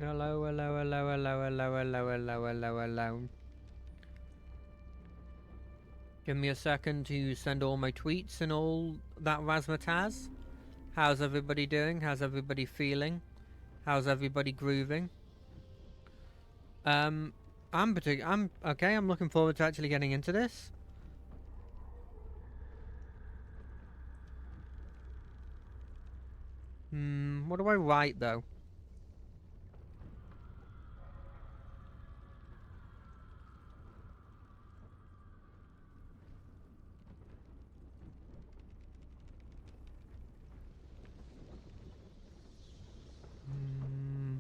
Hello, hello, hello, hello, hello, hello, hello, hello, hello. Give me a second to send all my tweets and all that razzmatazz. How's everybody doing? How's everybody feeling? How's everybody grooving? Um, I'm okay. I'm looking forward to actually getting into this. What do I write though? Hmm.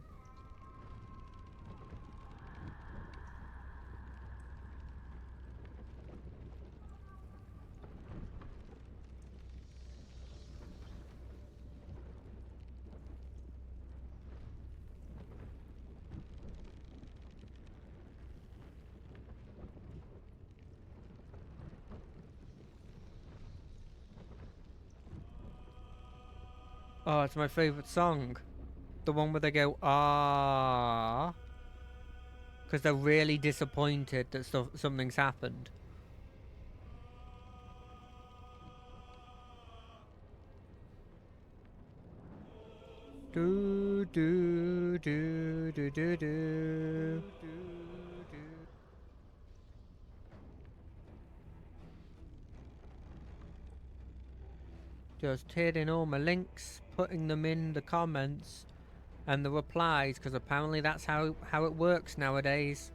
Oh, it's my favorite song. The one where they go ah, because they're really disappointed that something's happened. Do do do do do do. Just hitting all my links, putting them in the comments and the replies, because apparently that's how it works nowadays.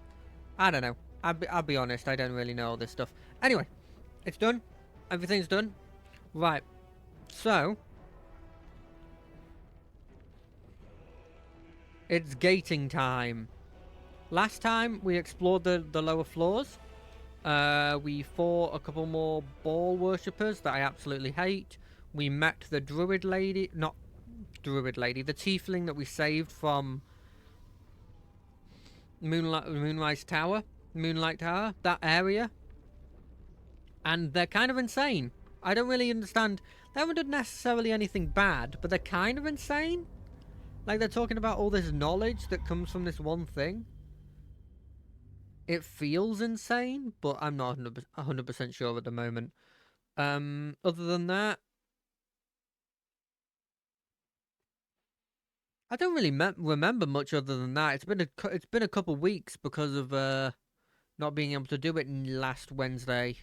I don't know. I'll be honest. I don't really know all this stuff. Anyway, it's done. Everything's done. Right. So it's gating time. Last time we explored the lower floors. We fought a couple more ball worshippers that I absolutely hate. We met the druid lady, not druid lady, the tiefling that we saved from Moonlight Tower, that area, and they're kind of insane. I don't really understand. They haven't done necessarily anything bad, but they're kind of insane. Like they're talking about all this knowledge that comes from this one thing. It feels insane, but I'm not 100% sure at the moment. Other than that, I don't really remember much other than that. It's been a couple weeks because of not being able to do it last Wednesday.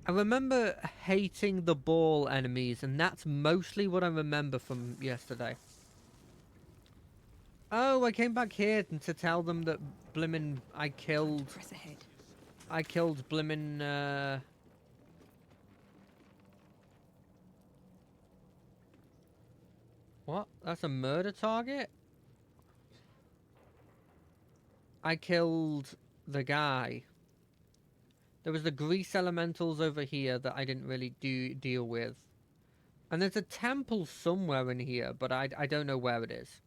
I remember hating the ball enemies, and that's mostly what I remember from yesterday. Oh, I came back here to tell them that blimmin' Press ahead. I killed blimmin' what? That's a murder target? I killed the guy. There was the grease elementals over here that I didn't really deal with. And there's a temple somewhere in here, but I don't know where it is.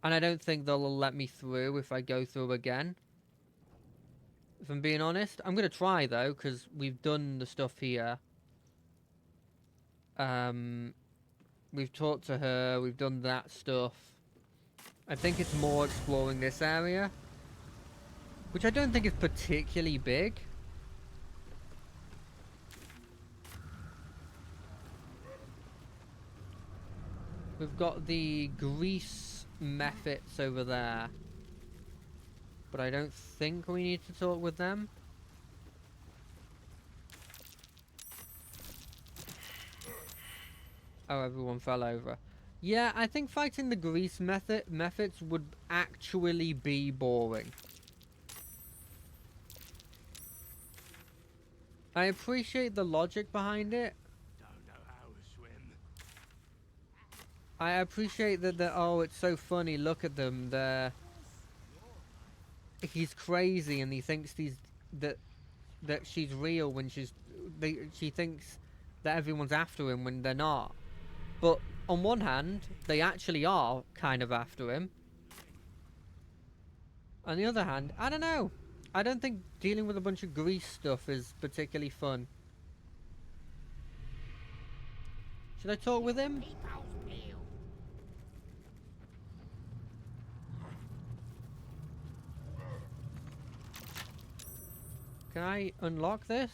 And I don't think they'll let me through if I go through again. If I'm being honest. I'm going to try, though, because we've done the stuff here. We've talked to her. We've done that stuff. I think it's more exploring this area. Which I don't think is particularly big. We've got the grease methods over there. But I don't think we need to talk with them. Oh, everyone fell over. Yeah, I think fighting the grease methods would actually be boring. I appreciate the logic behind it. Don't know how to swim. I appreciate that oh, it's so funny, look at them, he's crazy and he thinks that she's real when she thinks that everyone's after him when they're not. But on one hand, they actually are kind of after him. On the other hand, I don't know. I don't think dealing with a bunch of grease stuff is particularly fun. Should I talk with him? Can I unlock this?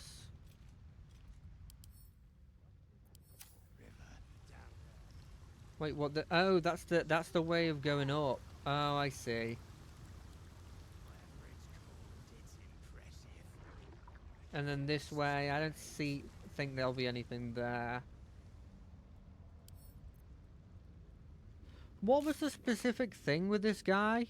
Wait, what the... Oh, that's the way of going up. Oh, I see. And then this way, I don't think there'll be anything there. What was the specific thing with this guy?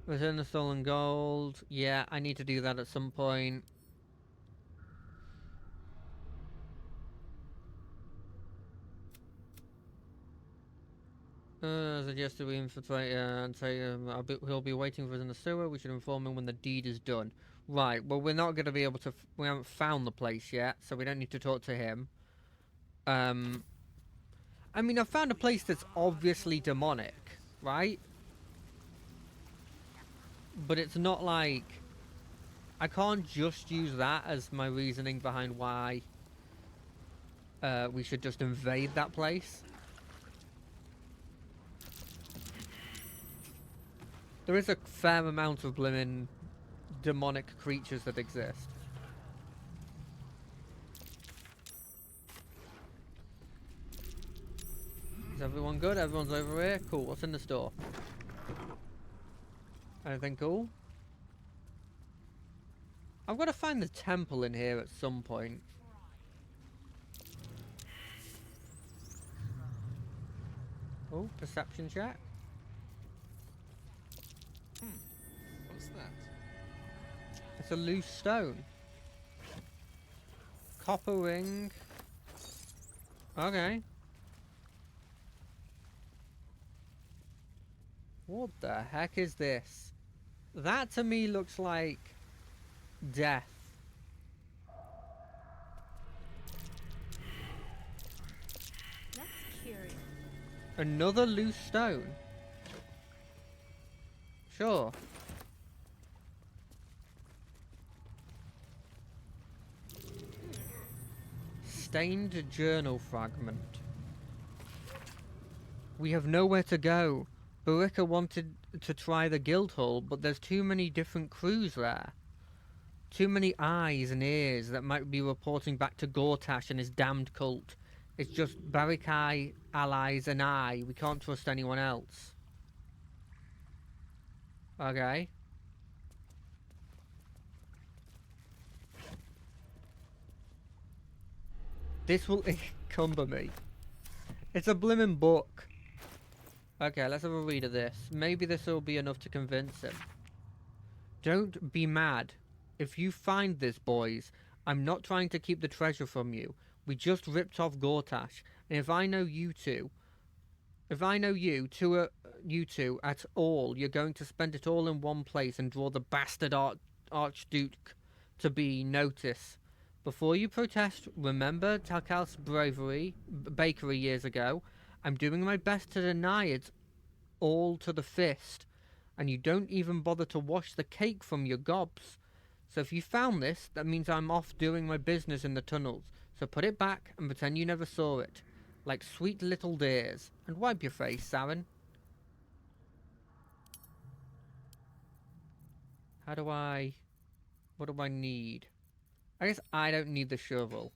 Return the stolen gold. Yeah, I need to do that at some point. Suggested we infiltrate and say he'll be waiting for us in the sewer. We should inform him when the deed is done. Right. Well, we're not going to be able to. We haven't found the place yet, so we don't need to talk to him. I mean, I found a place that's obviously demonic, right? But it's not like I can't just use that as my reasoning behind why we should just invade that place. There is a fair amount of blimmin' demonic creatures that exist. Is everyone good? Everyone's over here? Cool. What's in the store? Anything cool? I've got to find the temple in here at some point. Oh, perception check. What's that? It's a loose stone. Copper ring. Okay. What the heck is this? That to me looks like death. That's curious. Another loose stone. Sure. Stained journal fragment. We have nowhere to go. Barika wanted to try the Guildhall, but there's too many different crews there. Too many eyes and ears that might be reporting back to Gortash and his damned cult. It's just Barikai, allies, and I. We can't trust anyone else. Okay. This will encumber me. It's a blimmin' book. Okay, let's have a read of this. Maybe this will be enough to convince him. Don't be mad. If you find this, boys, I'm not trying to keep the treasure from you. We just ripped off Gortash, and if I know you two at all, you're going to spend it all in one place and draw the bastard Archduke to be notice. Before you protest, remember Talcal's bakery years ago. I'm doing my best to deny it all to the fist, and you don't even bother to wash the cake from your gobs. So if you found this, that means I'm off doing my business in the tunnels. So put it back and pretend you never saw it. Like sweet little dears. And wipe your face, Saren. What do I need? I guess I don't need the shovel.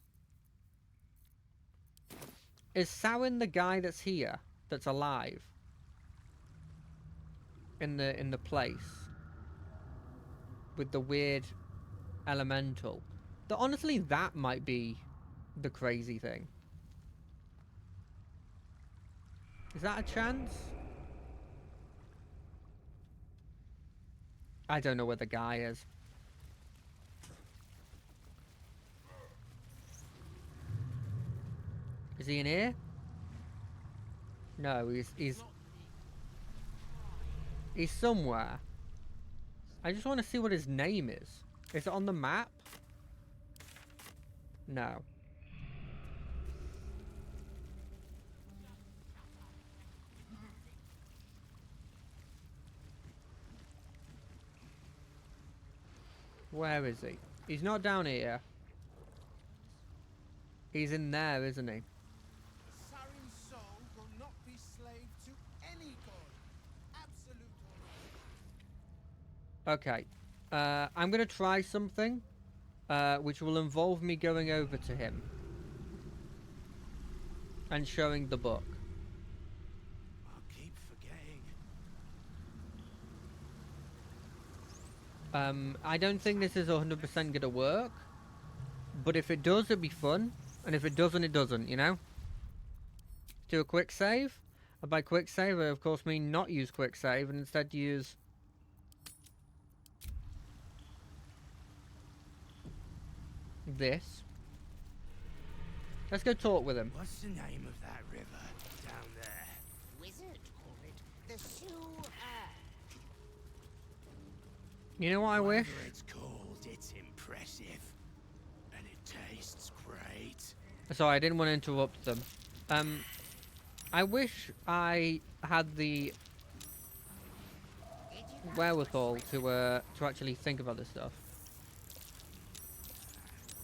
Is Saren the guy that's here? That's alive? In the place? With the weird elemental. Honestly, that might be the crazy thing. Is that a chance? I don't know where the guy is. Is he in here? No, he's somewhere. I just want to see what his name is. Is it on the map? No. Where is he? He's not down here. He's in there, isn't he? Sarin's soul will not be slave to any god, absolute or Okay. I'm going to try something, which will involve me going over to him and showing the book. I'll keep forgetting. I don't think this is 100% going to work, but if it does, it'll be fun, and if it doesn't, it doesn't, you know? Do a quick save, and by quick save, I of course mean not use quick save, and instead use this. Let's go talk with him. What's the name of that river down there? Wizards call it the sewer. You know what I wish? Whatever it's called, it's impressive. And it tastes great. Sorry, I didn't want to interrupt them. I wish I had the wherewithal to actually think about this stuff.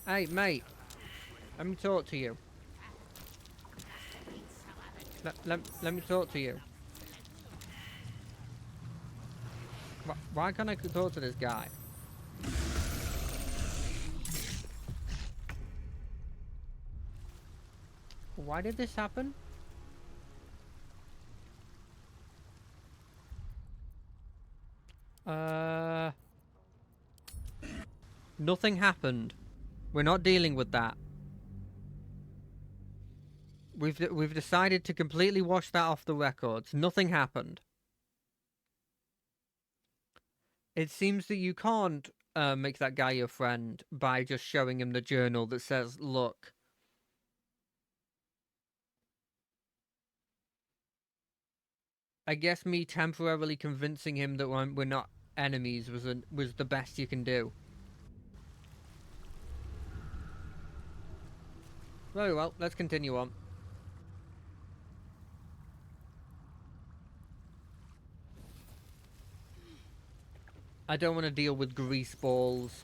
Hey, mate. Let me talk to you. Let me talk to you. Why can't I talk to this guy? Why did this happen? Nothing happened. We're not dealing with that. We've decided to completely wash that off the records. Nothing happened. It seems that you can't make that guy your friend by just showing him the journal that says, look. I guess me temporarily convincing him that we're not enemies was the best you can do. Very well, let's continue on. I don't want to deal with grease balls.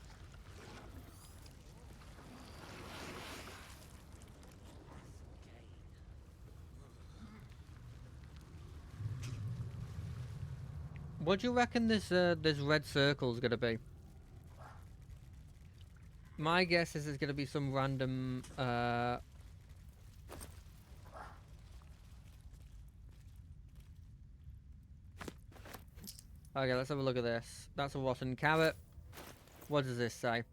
What do you reckon this red circle's gonna be? My guess is it's gonna be some random Okay, let's have a look at this. That's a rotten carrot. What does this say?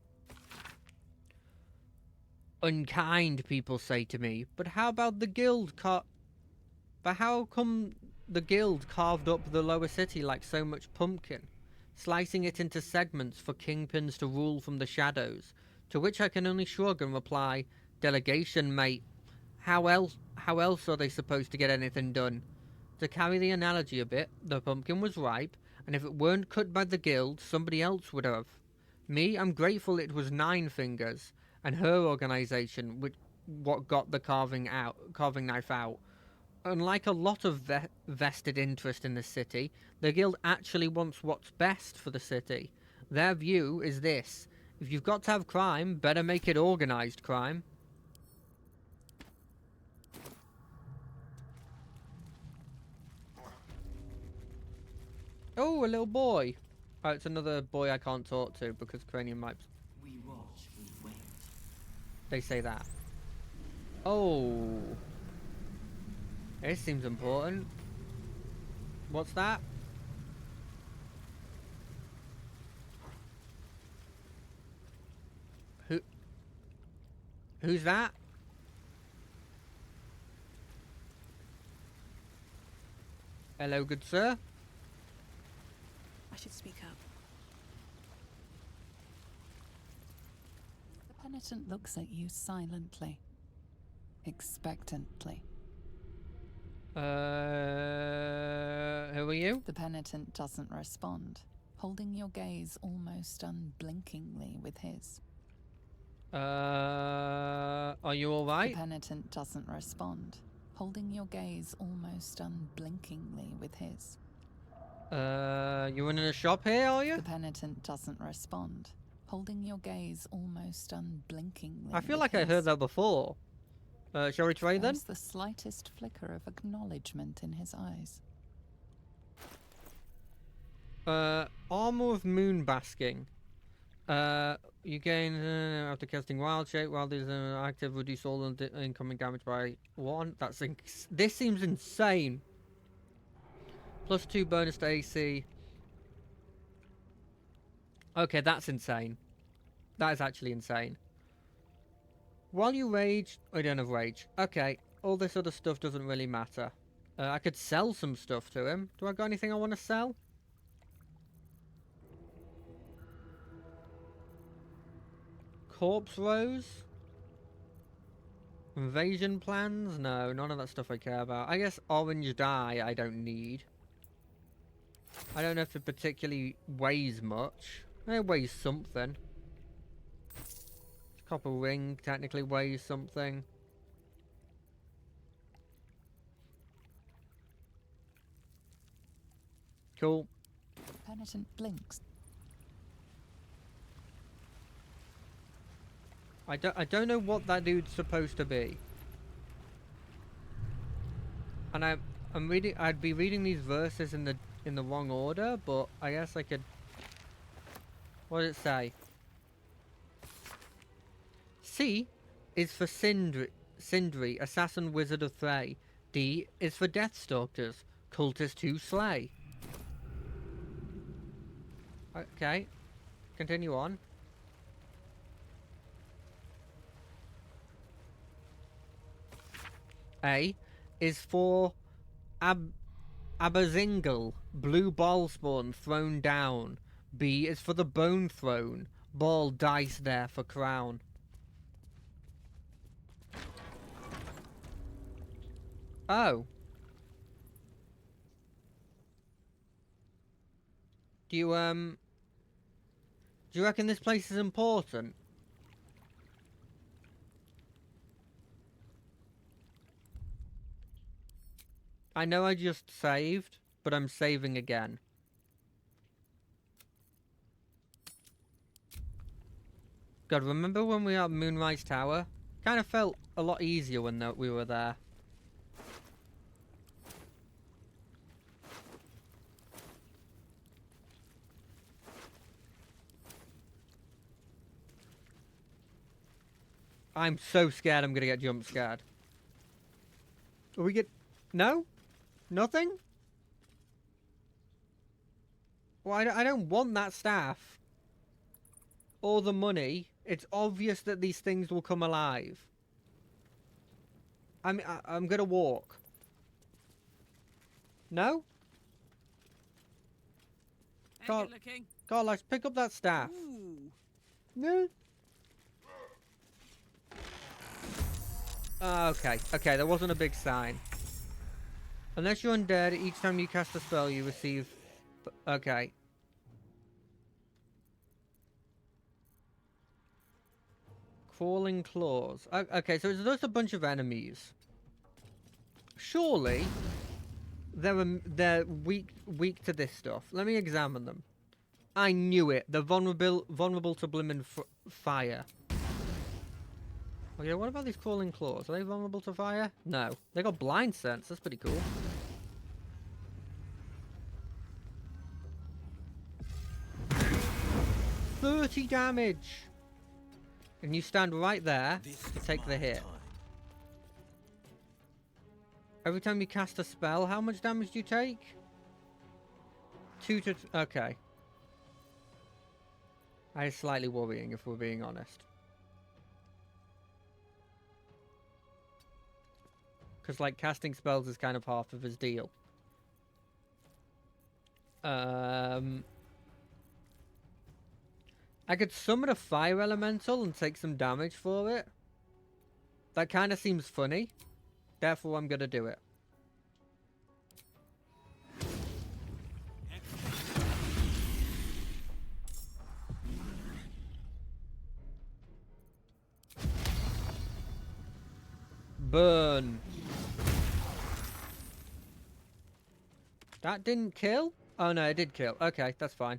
Unkind, people say to me. But how about the guild But how come the guild carved up the lower city like so much pumpkin, slicing it into segments for kingpins to rule from the shadows? To which I can only shrug and reply, delegation, mate. How else are they supposed to get anything done? To carry the analogy a bit, the pumpkin was ripe, and if it weren't cut by the guild, somebody else would have. Me, I'm grateful it was Nine Fingers and her organisation what got the carving knife out. Unlike a lot of vested interest in the city, the guild actually wants what's best for the city. Their view is this: if you've got to have crime, better make it organised crime. Oh, a little boy. Oh, it's another boy I can't talk to because cranium might. We watch, we wait. They say that. Oh. This seems important. What's that? Who's that? Hello, good sir. I should speak up. The penitent looks at you silently, expectantly. Who are you? The penitent doesn't respond, holding your gaze almost unblinkingly with his. Are you The alright? penitent doesn't respond, holding your gaze almost unblinkingly with his. You running a shop here, are you? The penitent doesn't respond, holding your gaze almost unblinkingly. I feel with like I his. heard that before. Shall we trade then? There's the slightest flicker of acknowledgement in his eyes. Armor of moon basking. You gain after casting wild shape while these are active, reduce all incoming damage by 1. This seems insane. +2 bonus to AC. Okay, that's insane. That is actually insane. While you rage, I don't have rage. Okay, all this other stuff doesn't really matter. I could sell some stuff to him. Do I got anything I want to sell? Corpse Rose? Invasion plans? No, none of that stuff I care about. I guess orange dye I don't need. I don't know if it particularly weighs much. It weighs something. Copper ring technically weighs something. Cool. Penitent blinks. I don't know what that dude's supposed to be. And I'd be reading these verses in the wrong order, but I guess I could. What does it say? C is for Sindri, assassin wizard of Thay. D is for Deathstalkers, cultist who slay. Okay, continue on. A is for Abazingal, blue ball spawn thrown down. B is for the bone throne, ball dice there for crown. Oh. Do you reckon this place is important? I know I just saved, but I'm saving again. God, remember when we were at Moonrise Tower? Kind of felt a lot easier when we were there. I'm so scared I'm gonna get jump scared. Will we get... No? Nothing? Well, I don't want that staff. Or the money. It's obvious that these things will come alive. I'm gonna walk. No? God, let's pick up that staff. Ooh. No? Okay, there wasn't a big sign. Unless you're undead, each time you cast a spell you receive... Okay. Crawling claws. Okay, so it's just a bunch of enemies. Surely they're weak to this stuff. Let me examine them. I knew it. They're vulnerable to blimmin' fire. Okay, what about these crawling claws? Are they vulnerable to fire? No. They got blind sense. That's pretty cool. $30 damage! And you stand right there to take the hit. Every time you cast a spell, how much damage do you take? 2 to... Okay. That is slightly worrying, if we're being honest. Because, like, casting spells is kind of half of his deal. I could summon a fire elemental and take some damage for it. That kind of seems funny. Therefore, I'm going to do it. Burn. That didn't kill? Oh no, it did kill. Okay, that's fine.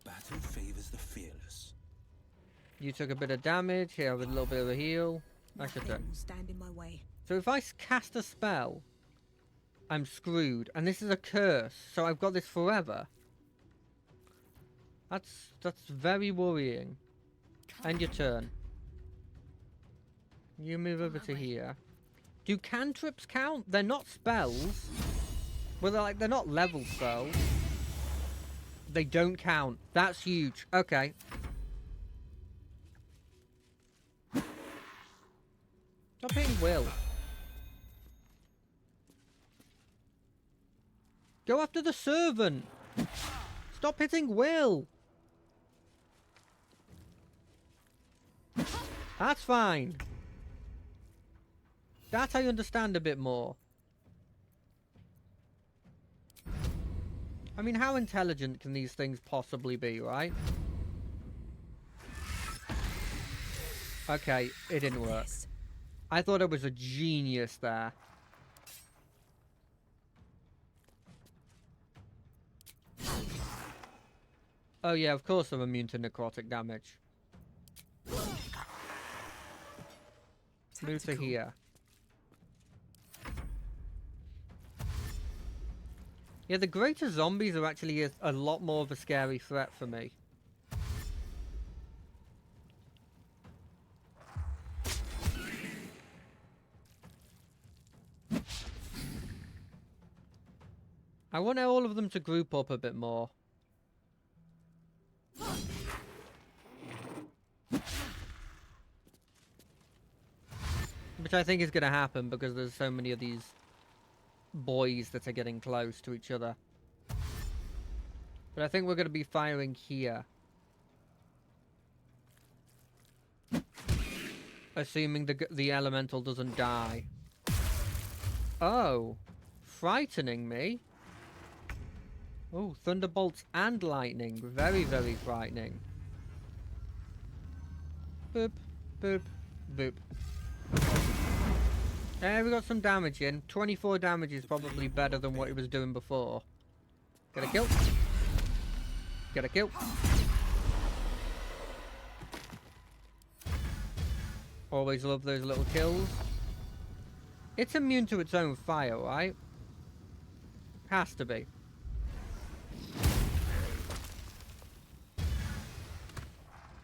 Battle favors the fearless. You took a bit of damage. Here, with a little bit of a heal. That should do. Nothing will stand in my way. So if I cast a spell, I'm screwed. And this is a curse, so I've got this forever. That's very worrying. End your turn. You move over to here. Do cantrips count? They're not spells. Well, they're not level spells. They don't count. That's huge. Okay. Stop hitting Will. Go after the servant. Stop hitting Will. That's fine. That I understand a bit more. I mean, how intelligent can these things possibly be, right? Okay, it didn't work. I thought I was a genius there. Oh yeah, of course I'm immune to necrotic damage. Move to here. Yeah, the greater zombies are actually a lot more of a scary threat for me. I want all of them to group up a bit more. Which I think is going to happen because there's so many of these boys that are getting close to each other. But I think we're going to be firing here. Assuming the elemental doesn't die. Oh. Frightening me. Oh, thunderbolts and lightning. Very, very frightening. Boop, boop, boop. We got some damage in. 24 damage is probably better than what he was doing before. Get a kill. Get a kill. Always love those little kills. It's immune to its own fire, right? Has to be.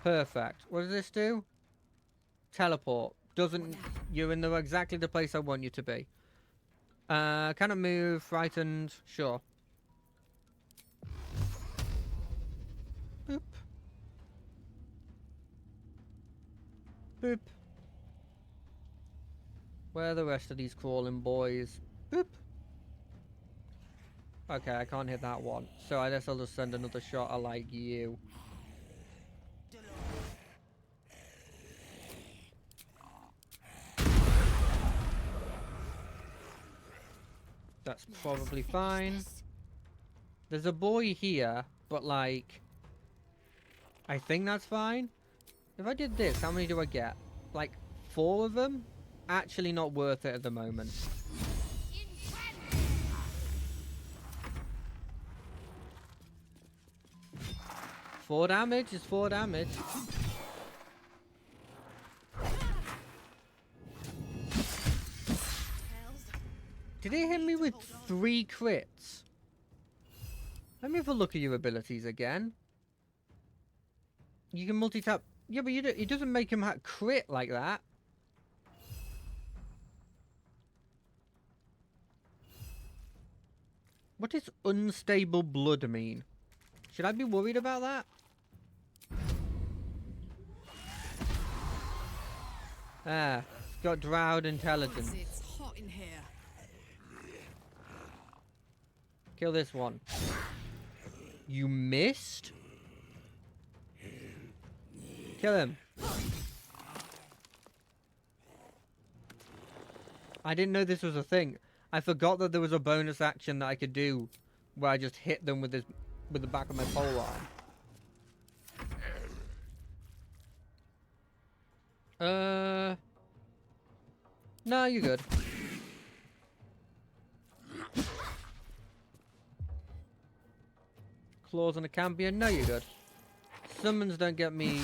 Perfect. What does this do? Teleport. Doesn't... You're in exactly the place I want you to be. Cannot move. Frightened. Sure. Boop. Boop. Where are the rest of these crawling boys? Boop. Okay, I can't hit that one. So I guess I'll just send another shot at, like, you. That's probably fine. There's a boy here, but, like... I think that's fine. If I did this, how many do I get? Like, 4 of them? Actually not worth it at the moment. 4 damage is 4 damage. Did it hit me with 3 crits? Let me have a look at your abilities again. You can multi-tap. Yeah, but it doesn't make him crit like that. What does unstable blood mean? Should I be worried about that? Ah, it's got drowned intelligence. It's hot in here. Kill this one. You missed? Kill him. I didn't know this was a thing. I forgot that there was a bonus action that I could do where I just hit them with the back of my pole arm. No, you're good. Claws on a campion? No, you're good. Summons don't get me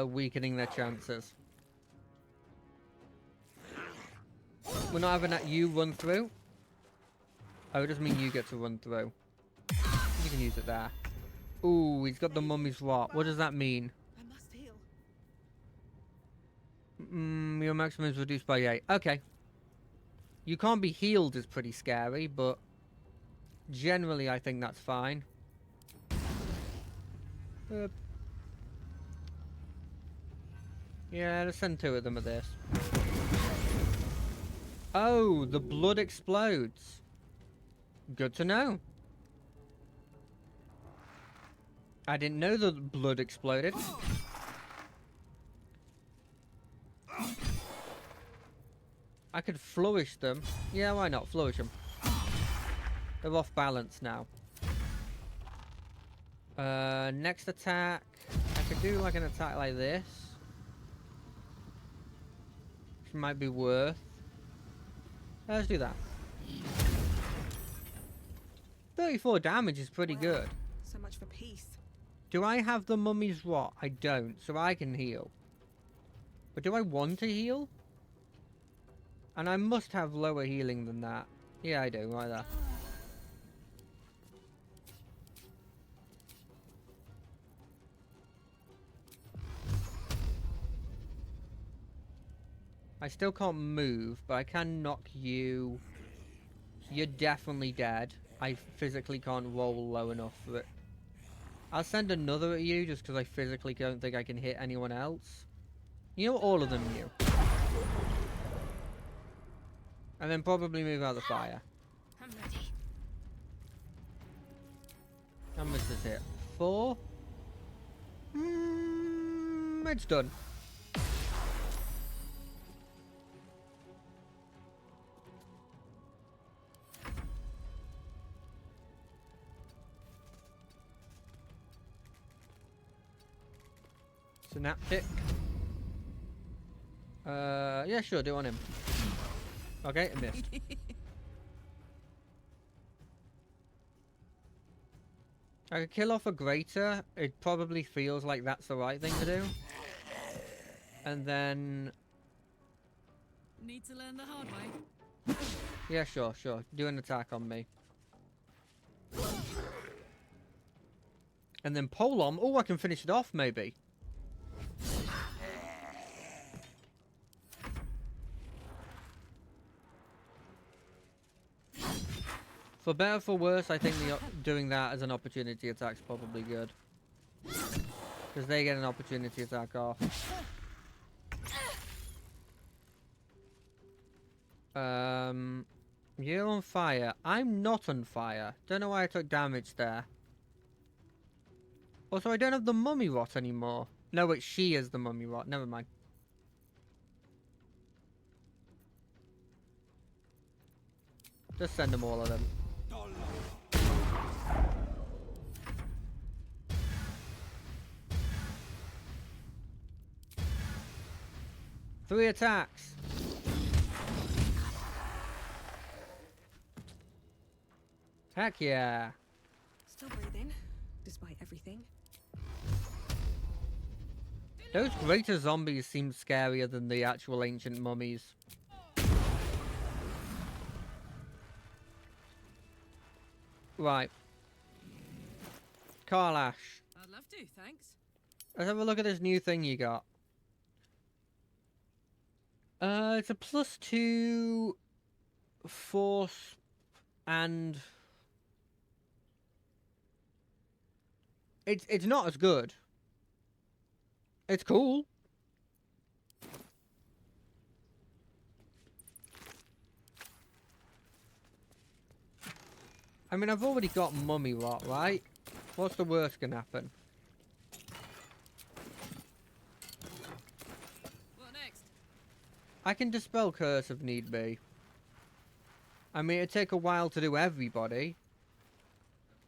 weakening their chances. We're not having that you run through. Oh, it doesn't mean you get to run through. You can use it there. Ooh, he's got the mummy's rot. What does that mean? I must heal. Your maximum is reduced by 8. Okay. You can't be healed is pretty scary, but generally I think that's fine. Yeah, let's send 2 of them at this. Oh, the blood explodes. Good to know. I didn't know the blood exploded. I could flourish them. Yeah, why not? Flourish them. They're off balance now. Next attack. I could do like an attack like this. Which might be worth. Let's do that. 34 damage is pretty Wow. good. So much for peace. Do I have the mummy's rot? I don't, so I can heal. But do I want to heal? And I must have lower healing than that. Yeah, I do, right there. I still can't move, but I can knock you. You're definitely dead. I physically can't roll low enough for it. I'll send another at you just because I physically don't think I can hit anyone else. You know, all of them you. And then probably move out of the fire. I'm ready. How much is it? 4? It's done. Synaptic. Yeah, sure, do it on him. Okay, I missed. I could kill off a greater. It probably feels like that's the right thing to do. And then... Need to learn the hard way. Yeah, sure, sure. Do an attack on me. And then Polom. Oh, I can finish it off, maybe. For better or for worse, I think doing that as an opportunity attack is probably good. Because they get an opportunity attack off. You're on fire. I'm not on fire. Don't know why I took damage there. Also, I don't have the mummy rot anymore. No, wait, she is the mummy rot. Never mind. Just send them all of them. 3 attacks. Heck yeah. Still breathing, despite everything. Those greater zombies seem scarier than the actual ancient mummies. Right. Karlash. I'd love to, thanks. Let's have a look at this new thing you got. It's a +2 force and it's not as good. It's cool. I mean, I've already got mummy rot, right? What's the worst can happen? What next? I can dispel curse if need be. I mean, it'd take a while to do everybody.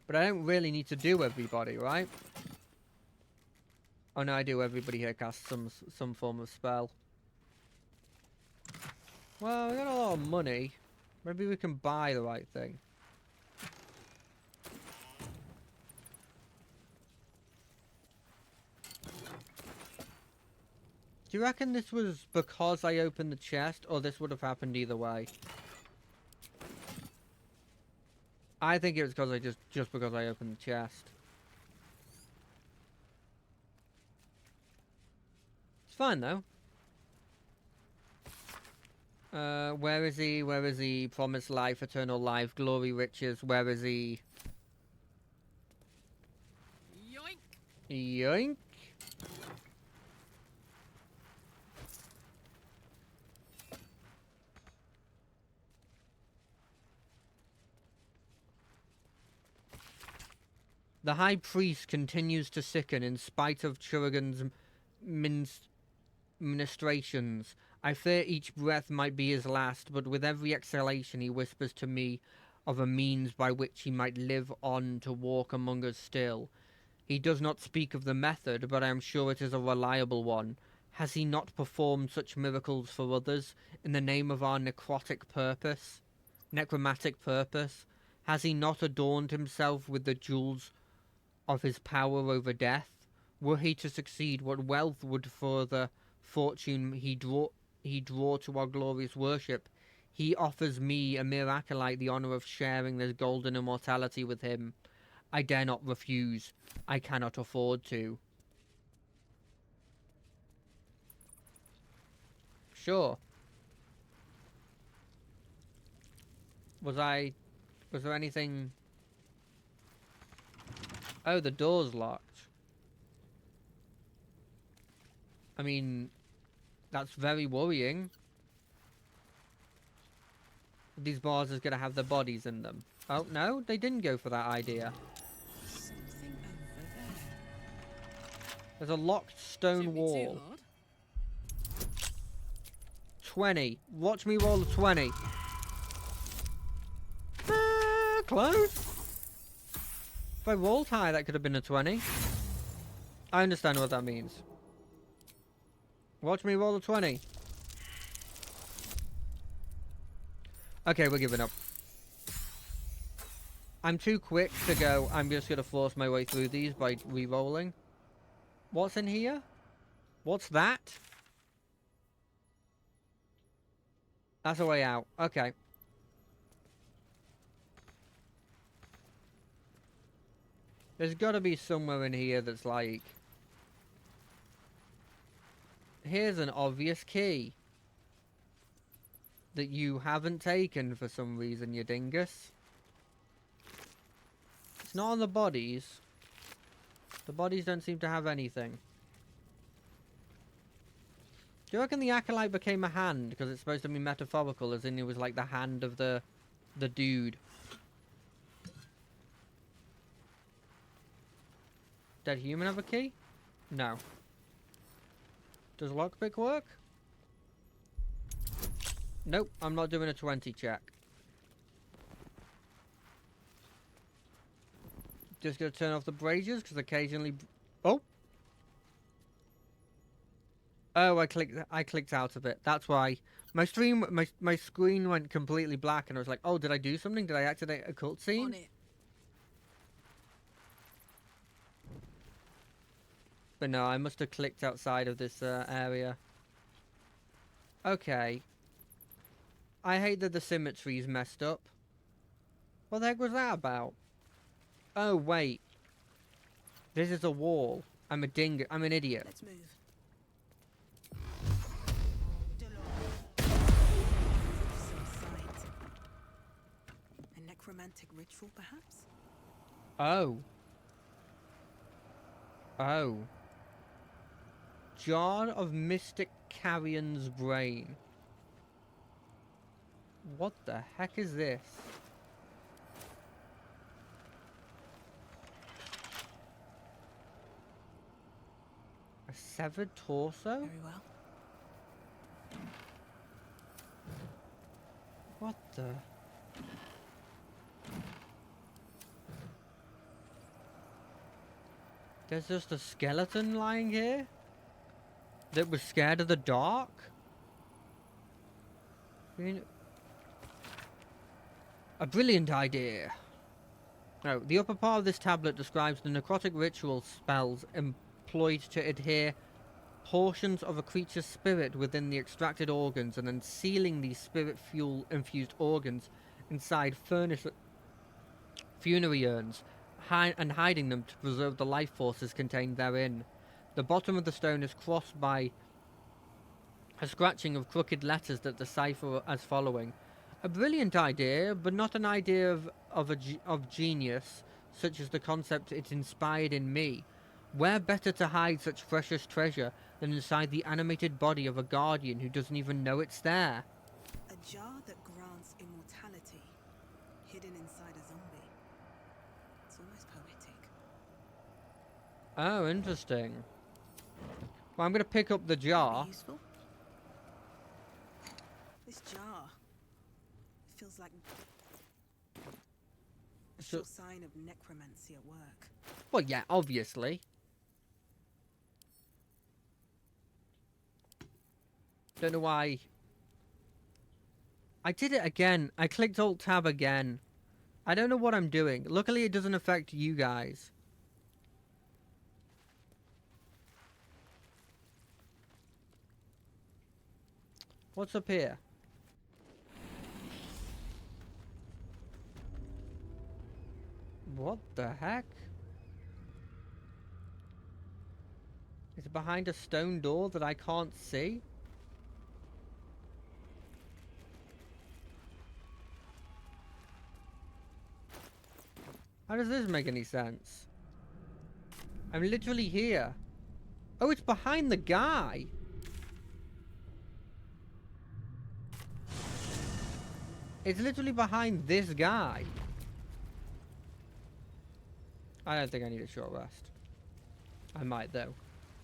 But I don't really need to do everybody, right? Oh no, I do. Everybody here casts some form of spell. Well, we got a lot of money. Maybe we can buy the right thing. Do you reckon this was because I opened the chest, or this would have happened either way? I think it was because I just because I opened the chest. It's fine though. Where is he? Where is he? Promised life, eternal life, glory, riches. Where is he? Yoink! Yoink. The High Priest continues to sicken in spite of Churrigan's ministrations. I fear each breath might be his last, but with every exhalation he whispers to me of a means by which he might live on to walk among us still. He does not speak of the method, but I am sure it is a reliable one. Has he not performed such miracles for others in the name of our necromatic purpose? Has he not adorned himself with the jewels of his power over death? Were he to succeed, what wealth would further fortune he draw to our glorious worship? He offers me, a mere acolyte, the honour of sharing this golden immortality with him. I dare not refuse. I cannot afford to. Sure. Was there anything... Oh, the door's locked. I mean, that's very worrying. These bars are going to have the bodies in them. Oh, no, they didn't go for that idea. Something over there. There's a locked stone Shouldn't be wall. too hard. 20. Watch me roll a 20. Close. If I rolled high, that could have been a 20. I understand what that means. Watch me roll a 20. Okay, we're giving up. I'm too quick to go. I'm just going to force my way through these by re-rolling. What's in here? What's that? That's a way out. Okay. There's got to be somewhere in here that's like... Here's an obvious key. That you haven't taken for some reason, you dingus. It's not on the bodies. The bodies don't seem to have anything. Do you reckon the acolyte became a hand because it's supposed to be metaphorical, as in it was like the hand of the dude? Dead human have a key? No. Does lockpick work? Nope, I'm not doing a 20 check. Just gonna turn off the braziers because occasionally... Oh! Oh, I clicked out of it. That's why. My screen went completely black and I was like, oh, did I do something? Did I activate a cutscene? On it. But no, I must have clicked outside of this area. Okay. I hate that the symmetry's messed up. What the heck was that about? Oh, wait. This is a wall. I'm an idiot. Let's move. Some sight. A necromantic ritual, perhaps? Oh. Oh. Jar of Mystic Carrion's brain. What the heck is this? A severed torso? Very well. What the? There's just a skeleton lying here? That was scared of the dark? I mean, a brilliant idea. No, the upper part of this tablet describes the necrotic ritual spells employed to adhere portions of a creature's spirit within the extracted organs and then sealing these spirit fuel infused organs inside funerary urns, and hiding them to preserve the life forces contained therein. The bottom of the stone is crossed by a scratching of crooked letters that decipher as following. A brilliant idea, but not an idea of genius, such as the concept it inspired in me. Where better to hide such precious treasure than inside the animated body of a guardian who doesn't even know it's there? A jar that grants immortality, hidden inside a zombie. It's almost poetic. Oh, interesting. Well, I'm going to pick up the Might jar. be useful. This jar feels like a So- sure sign of necromancy at work. Well, yeah, obviously. Don't know why. I did it again. I clicked Alt-Tab again. I don't know what I'm doing. Luckily, it doesn't affect you guys. What's up here? What the heck? Is it behind a stone door that I can't see? How does this make any sense? I'm literally here. Oh, it's behind the guy. It's literally behind this guy. I don't think I need a short rest. I might, though.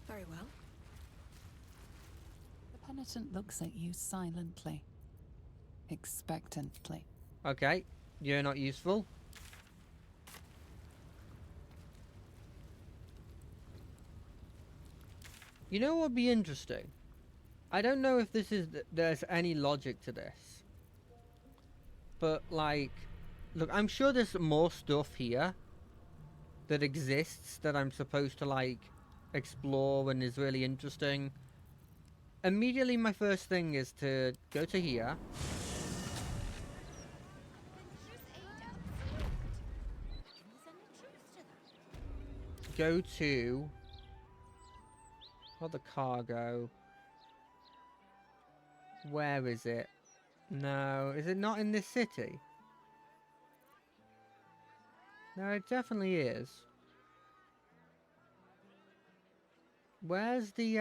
Very well. The penitent looks at you silently, expectantly. Okay, you're not useful. You know what would be interesting? I don't know if this is there's any logic to this. But, like, look, I'm sure there's more stuff here that exists that I'm supposed to, like, explore and is really interesting. Immediately, my first thing is to go to here. Go to... Not the cargo. Where is it? No, is it not in this city? No, it definitely is. Where's the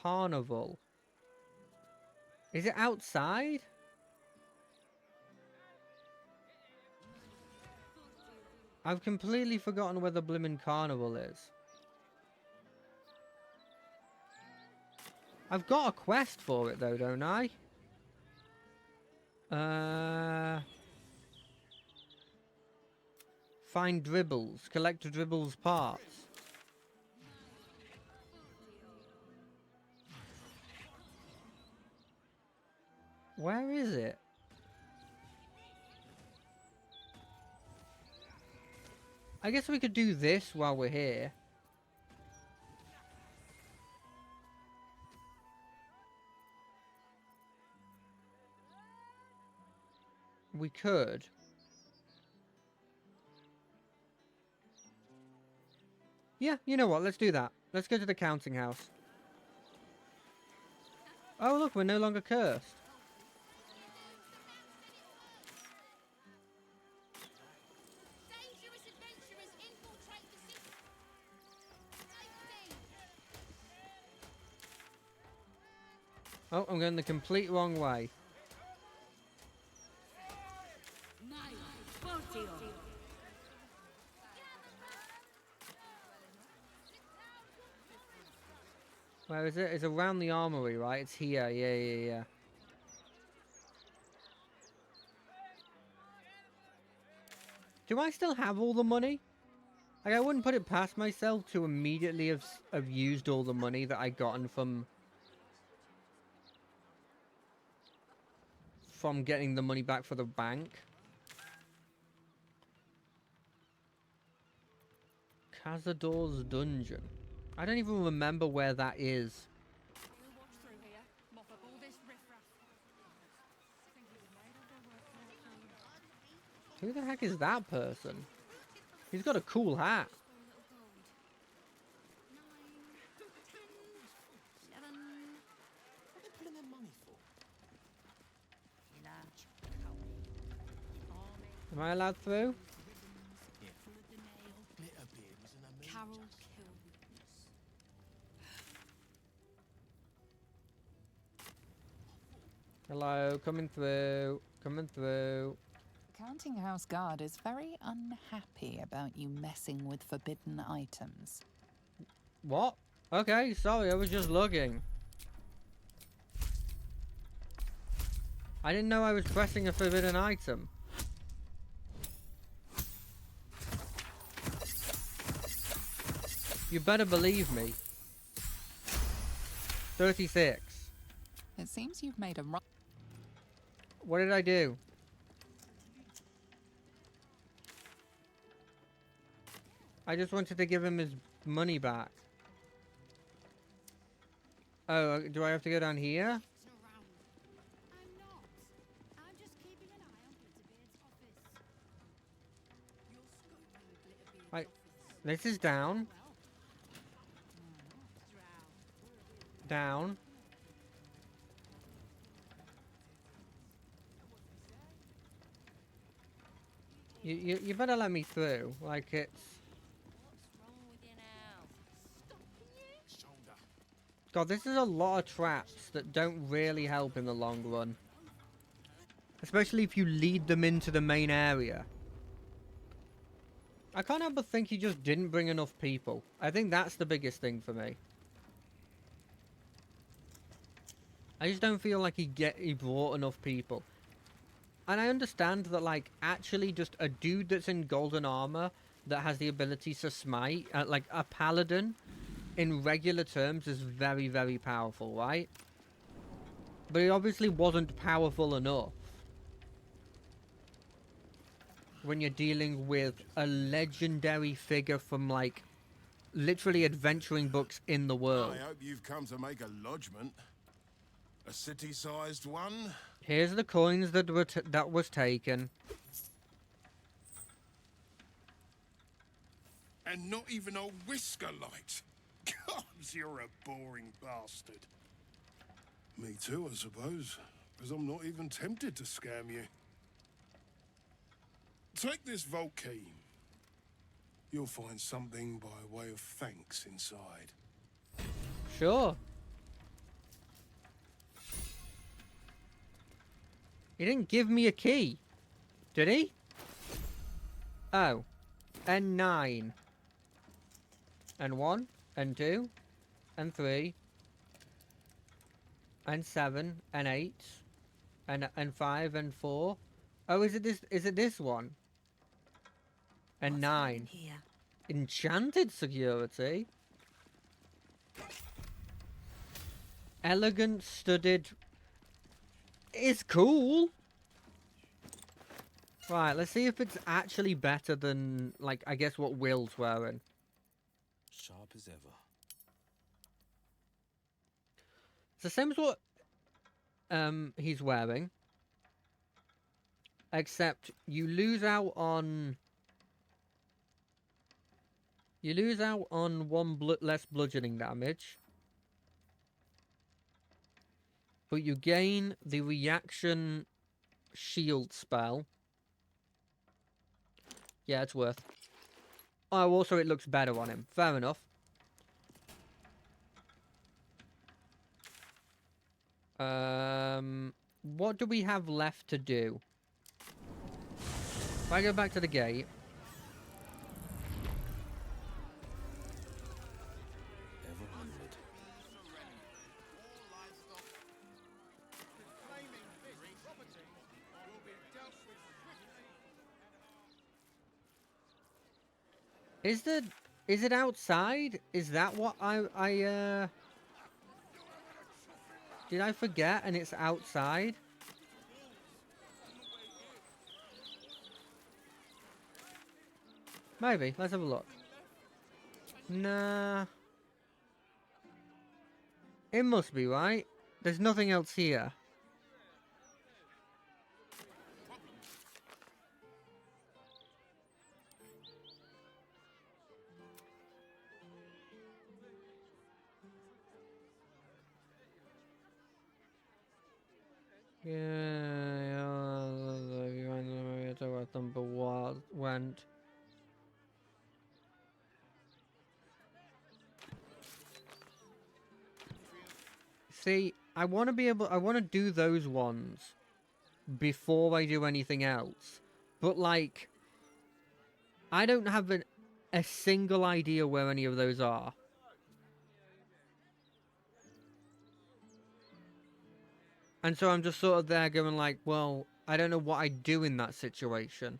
carnival? Is it outside? I've completely forgotten where the blimmin' carnival is. I've got a quest for it though, don't I? Find dribbles. Collect dribbles parts. Where is it? I guess we could do this while we're here. We could. Yeah, you know what? Let's do that. Let's go to the counting house. Oh, look, we're no longer cursed. Dangerous adventurers infiltrate the city. Oh, I'm going the complete wrong way. Where is it? It's around the armory, right? It's here. Yeah. Do I still have all the money? Like, I wouldn't put it past myself to immediately have used all the money that I gotten from getting the money back for the bank. Cazador's dungeon. I don't even remember where that is. Who the heck is that person? He's got a cool hat. What are they pulling their money for? Am I allowed through? Glitter beams and a moon Carol dust. kill witness. Hello, coming through. Coming through. The counting house guard is very unhappy about you messing with forbidden items. What? Okay, sorry, I was just looking. I didn't know I was pressing a forbidden item. You better believe me. 36. It seems you've made a run. What did I do? I just wanted to give him his money back. Oh, do I have to go down here? It's around. I'm not. I'm just keeping an eye on Glitterbeard's office. You're scoping Glitterbeard's Right. office. This is down. Drow. Down. You better let me through. Like it's... What's wrong with you now? Stopping you? Shoulder. God, this is a lot of traps that don't really help in the long run. Especially if you lead them into the main area. I can't help but think he just didn't bring enough people. I think that's the biggest thing for me. I just don't feel like he brought enough people. And I understand that, like, actually just a dude that's in golden armor that has the ability to smite, like a paladin, in regular terms is very, very powerful, right? But he obviously wasn't powerful enough when you're dealing with a legendary figure from, like, literally adventuring books in the world. I hope you've come to make a lodgment. A city-sized one? Here's the coins that that was taken. And not even a whisker light. Gods, you're a boring bastard. Me too, I suppose. Because I'm not even tempted to scam you. Take this vault key. You'll find something by way of thanks inside. Sure. He didn't give me a key, did he? Oh. And 9. And 1. And 2. And 3. And 7. And 8. And 5. And 4. Oh, is it this one? And What's 9. happening here? Enchanted security. Elegant studded. It's cool. Right, let's see if it's actually better than, like, I guess what Will's wearing. Sharp as ever. It's the same as what he's wearing. Except you lose out on... You lose out on 1 less bludgeoning damage. But you gain the reaction shield spell. Yeah, it's worth. Oh, also it looks better on him. Fair enough. What do we have left to do? If I go back to the gate. Ever onward. Is it outside? Is that what I did I forget and it's outside? Maybe. Let's have a look. Nah. It must be, right? There's nothing else here. Yeah, you went where Thumper went. See, I want to be able, I want to do those ones before I do anything else. But like, I don't have a single idea where any of those are. And so I'm just sort of there going like, well, I don't know what I'd do in that situation.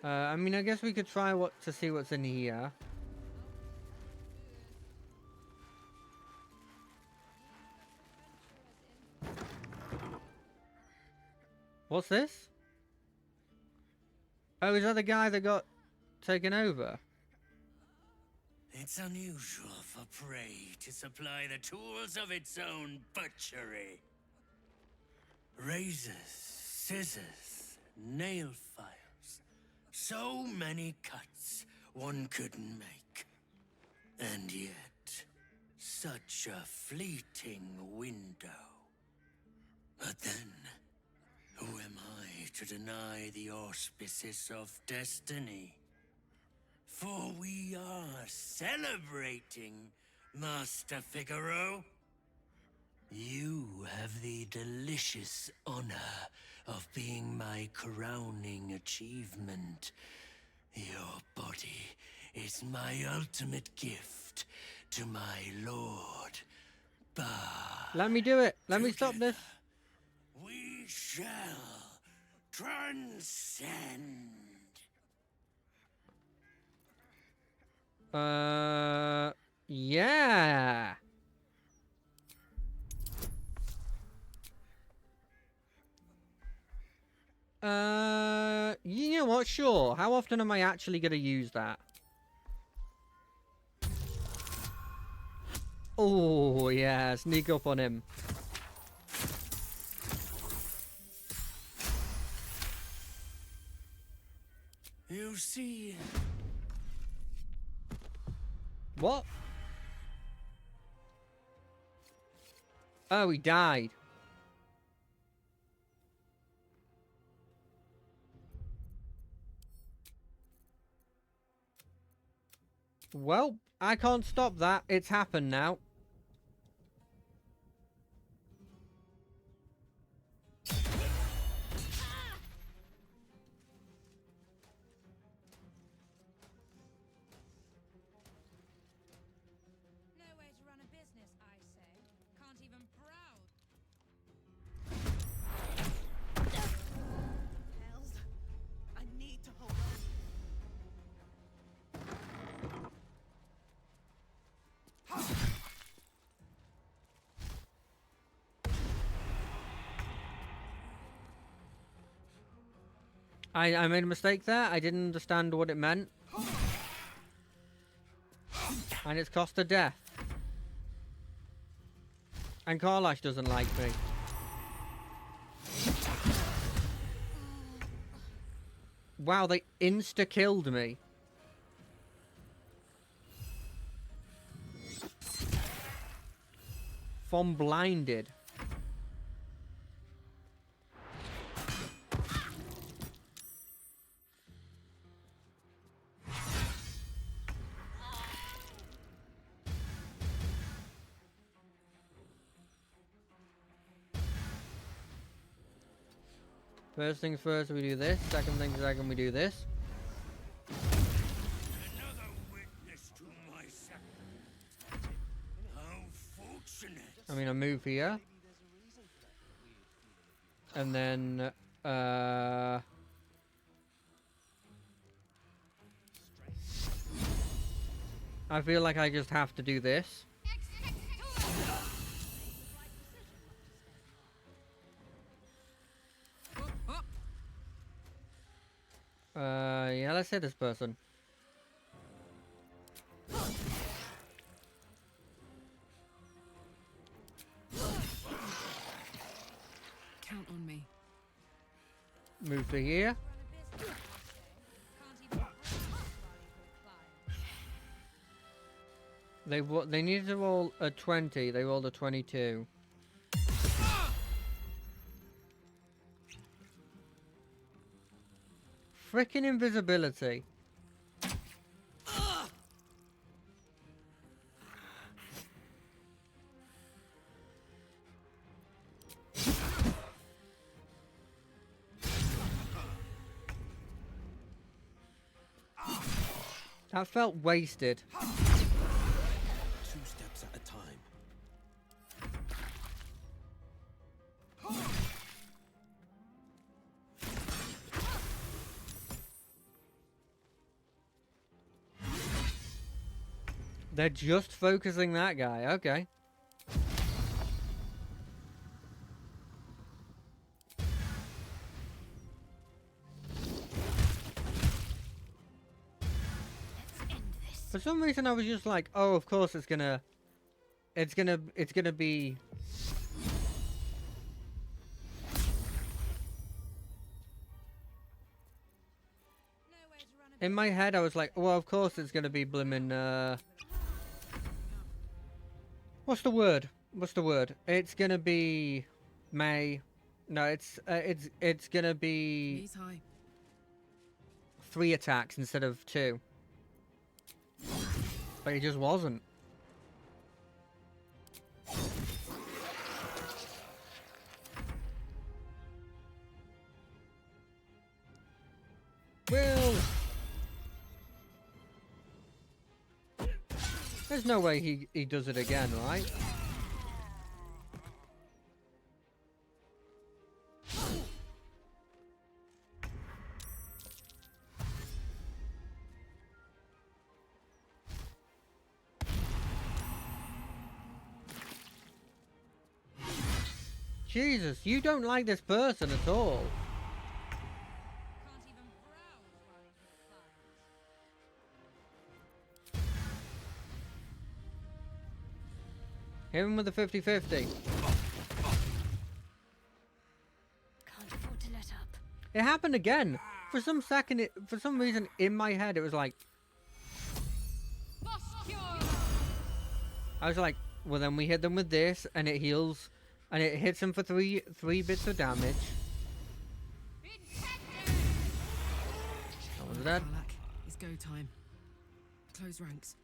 I mean, I guess we could try to see what's in here. What's this? Oh, is that the guy that got taken over? It's unusual for prey to supply the tools of its own butchery. Razors, scissors, nail files. So many cuts one couldn't make. And yet, such a fleeting window. But then, who am I to deny the auspices of destiny? For we are celebrating, Master Figaro. You have the delicious honor of being my crowning achievement. Your body is my ultimate gift to my lord. But Let me do it. Let me stop this. we shall transcend. Yeah. You know what? Sure. How often am I actually going to use that? Oh, yeah. Sneak up on him. You see... What? Oh, he died. Well, I can't stop that. It's happened now. No way to run a business, I say. Can't even proud. Hells. I need to hold on. I made a mistake there. I didn't understand what it meant. And it's cost a death. And Karlash doesn't like me. Wow, they insta-killed me. From blinded. First things first, we do this. Second things second, we do this. Another witness to my sacrifice. How fortunate. I mean, I move here. And then, I feel like I just have to do this. Yeah, let's hit this person. over here. They needed to roll a 20. They rolled a 22. Frickin' invisibility. That felt wasted. 2 steps at a time. They're just focusing that guy. Okay. For some reason, I was just like, "Oh, of course it's gonna be." In my head, I was like, "Well, of course it's gonna be blimmin'. What's the word? What's the word? It's gonna be May. No, it's gonna be Knees high. 3 attacks instead of 2." But it just wasn't. Well, there's no way he does it again, right? Jesus, you don't like this person at all. Can't even browse while he reclines. Hit him with the 50-50. Can't afford to let up. It happened again. For some second, for some reason, in my head, it was like, I was like, well, then we hit them with this, and it heals, and it hits them for three bits of damage. That one's dead. Balak, it's go time. Close ranks.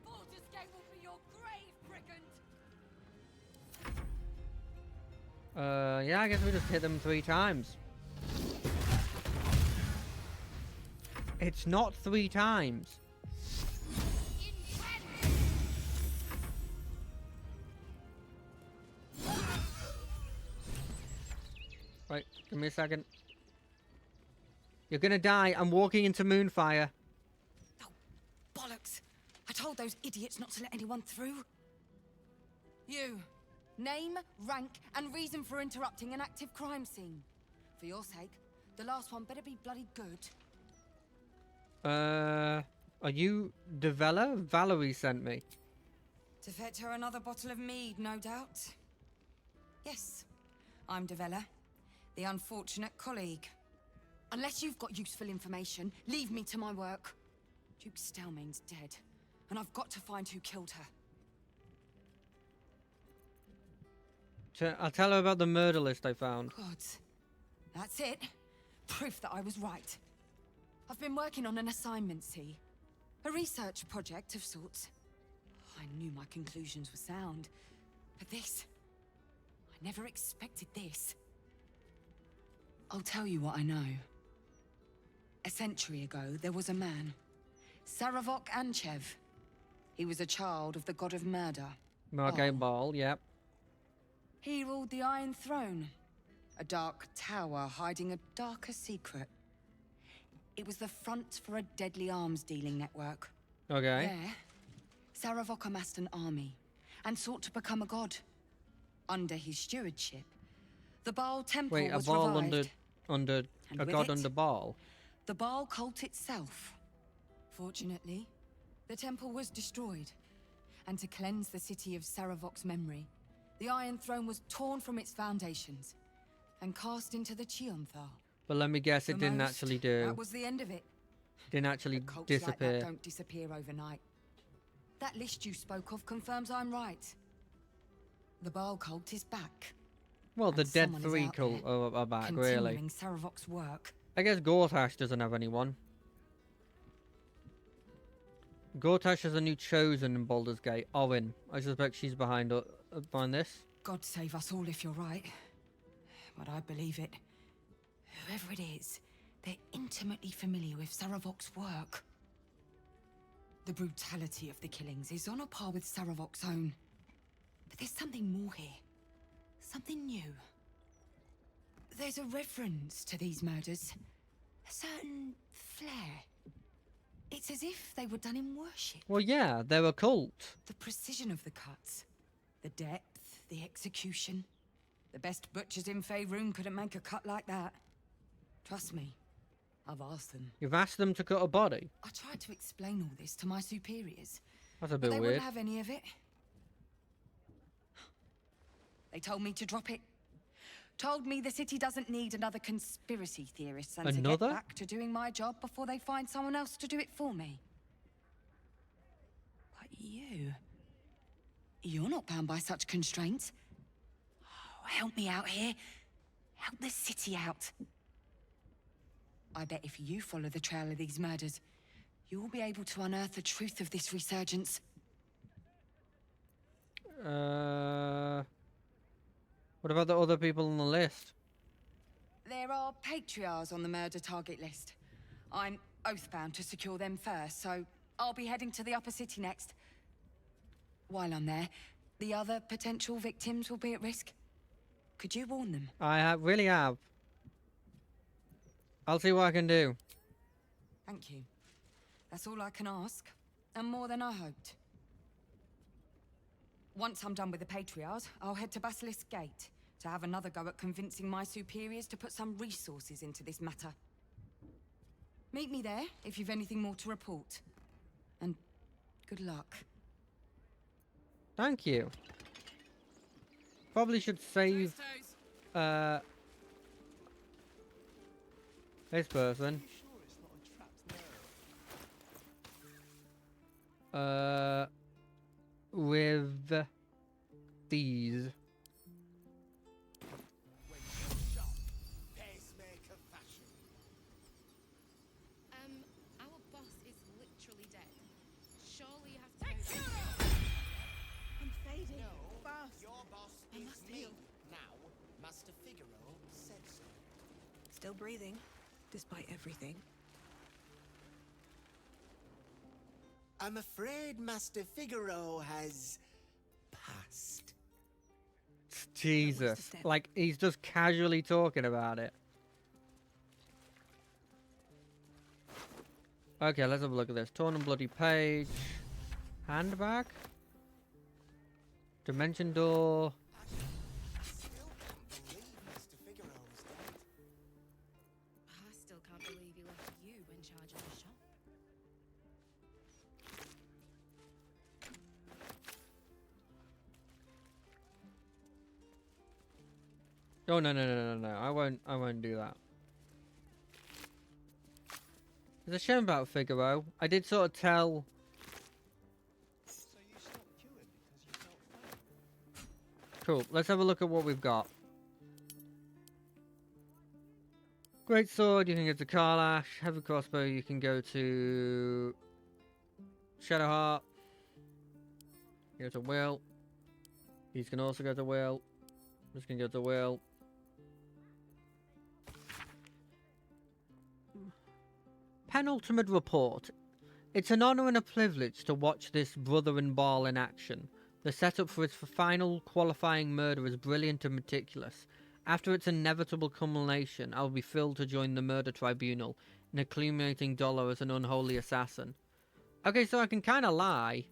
Baldur's Gate will be your grave, brigand! Yeah, I guess we just hit them 3 times. It's not 3 times. Right, give me a second. You're gonna die. I'm walking into Moonfire. Oh, bollocks! I told those idiots not to let anyone through. You. Name, rank, and reason for interrupting an active crime scene. For your sake, the last one better be bloody good. Are you Devella? Valerie sent me. To fetch her another bottle of mead, no doubt. Yes, I'm Devella, the unfortunate colleague. Unless you've got useful information, leave me to my work. Duke Stelmane's dead, and I've got to find who killed her. I'll tell her about the murder list I found. Gods. That's it. Proof that I was right. I've been working on an assignment, see? A research project of sorts. I knew my conclusions were sound. But this... I never expected this. I'll tell you what I know. A century ago, there was a man. Saravok Anchev. He was a child of the god of murder. Okay, Baal. Ball, yep. He ruled the Iron Throne, a dark tower hiding a darker secret. It was the front for a deadly arms dealing network. Okay. There, Saravok amassed an army and sought to become a god. Under his stewardship, the Baal temple Wait, a was ball revived. under And a with god it, under Ball. the Baal cult itself. Fortunately, The temple was destroyed, and to cleanse the city of Saravok's memory, the Iron Throne was torn from its foundations and cast into the Chionthal. But let me guess, it For didn't most, actually do. That was the end of it. Didn't actually But cults disappear. like that don't disappear overnight. That list you spoke of confirms I'm right. The Baal cult is back. Well, the And Dead someone is 3 out cult there, are back, continuing really. Saravok's work. I guess Gortash doesn't have anyone. Gortash has a new chosen in Baldur's Gate. Owen. I suspect she's behind this. God save us all if you're right. But I believe it. Whoever it is, they're intimately familiar with Saravok's work. The brutality of the killings is on a par with Saravok's own. But there's something more here. Something new. There's a reference to these murders. A certain flair. It's as if they were done in worship. Well, yeah, they're a cult. The precision of the cuts. The depth, the execution. The best butchers in Faerun couldn't make a cut like that. Trust me, I've asked them. You've asked them to cut a body? I tried to explain all this to my superiors. That's a But bit they weird. wouldn't have any of it. They told me to drop it. Told me the city doesn't need another conspiracy theorist and to Another? get back to doing my job before they find someone else to do it for me. But you're not bound by such constraints. Oh, help me out here. Help the city out. I bet if you follow the trail of these murders, you'll be able to unearth the truth of this resurgence. What about the other people on the list? There are patriarchs on the murder target list. I'm oath-bound to secure them first, so I'll be heading to the upper city next. While I'm there, the other potential victims will be at risk. Could you warn them? Really have. I'll see what I can do. Thank you. That's all I can ask, and more than I hoped. Once I'm done with the patriarchs, I'll head to Basilisk Gate to have another go at convincing my superiors to put some resources into this matter. Meet me there if you've anything more to report. And good luck. Thank you. Probably should save this person. With these. Our boss is literally dead. Surely you have to know that. I'm fading. No, Fast. your boss I is must me. heal. Now, Master Figaro said so. Still breathing, despite everything. I'm afraid Master Figaro has passed. Jesus. step. Like, he's just casually talking about it. Okay, let's have a look at this. Torn and bloody page. Handbag. Dimension door. I still can't believe Master Figaro is dead. I still can't believe he left you in charge of the shop. Oh, no. I won't do that. It's a shame about Figaro. I did sort of tell... So you stopped queuing because you felt fine? Cool, let's have a look at what we've got. Great sword, you can go to Karlash. Heavy crossbow, you can go to... Shadowheart. Go to Will. These can also go to Will. This can go to Will. Penultimate report. It's an honor and a privilege to watch this brother in Baal in action. The setup for its final qualifying murder is brilliant and meticulous. After its inevitable culmination, I will be thrilled to join the murder tribunal in accumulating dollar as an unholy assassin. Okay, so I can kind of lie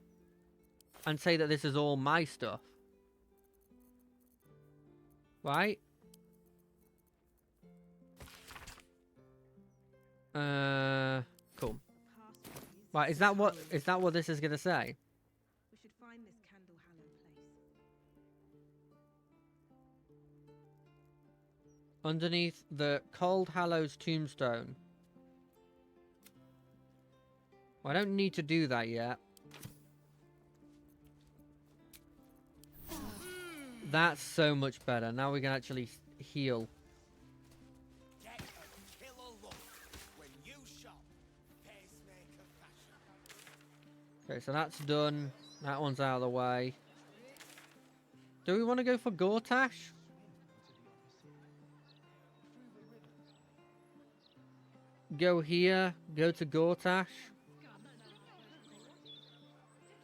and say that this is all my stuff. Right? Cool. Passwords. Right, is that what this is gonna say? We should find this Candle Hallow place. Underneath the Cold Hallows tombstone. Well, I don't need to do that yet. That's so much better. Now we can actually heal. Get a killer look when you shop pacemaker fashion. Okay, so that's done. That one's out of the way. Do we want to go for Gortash? Go here. Go to Gortash.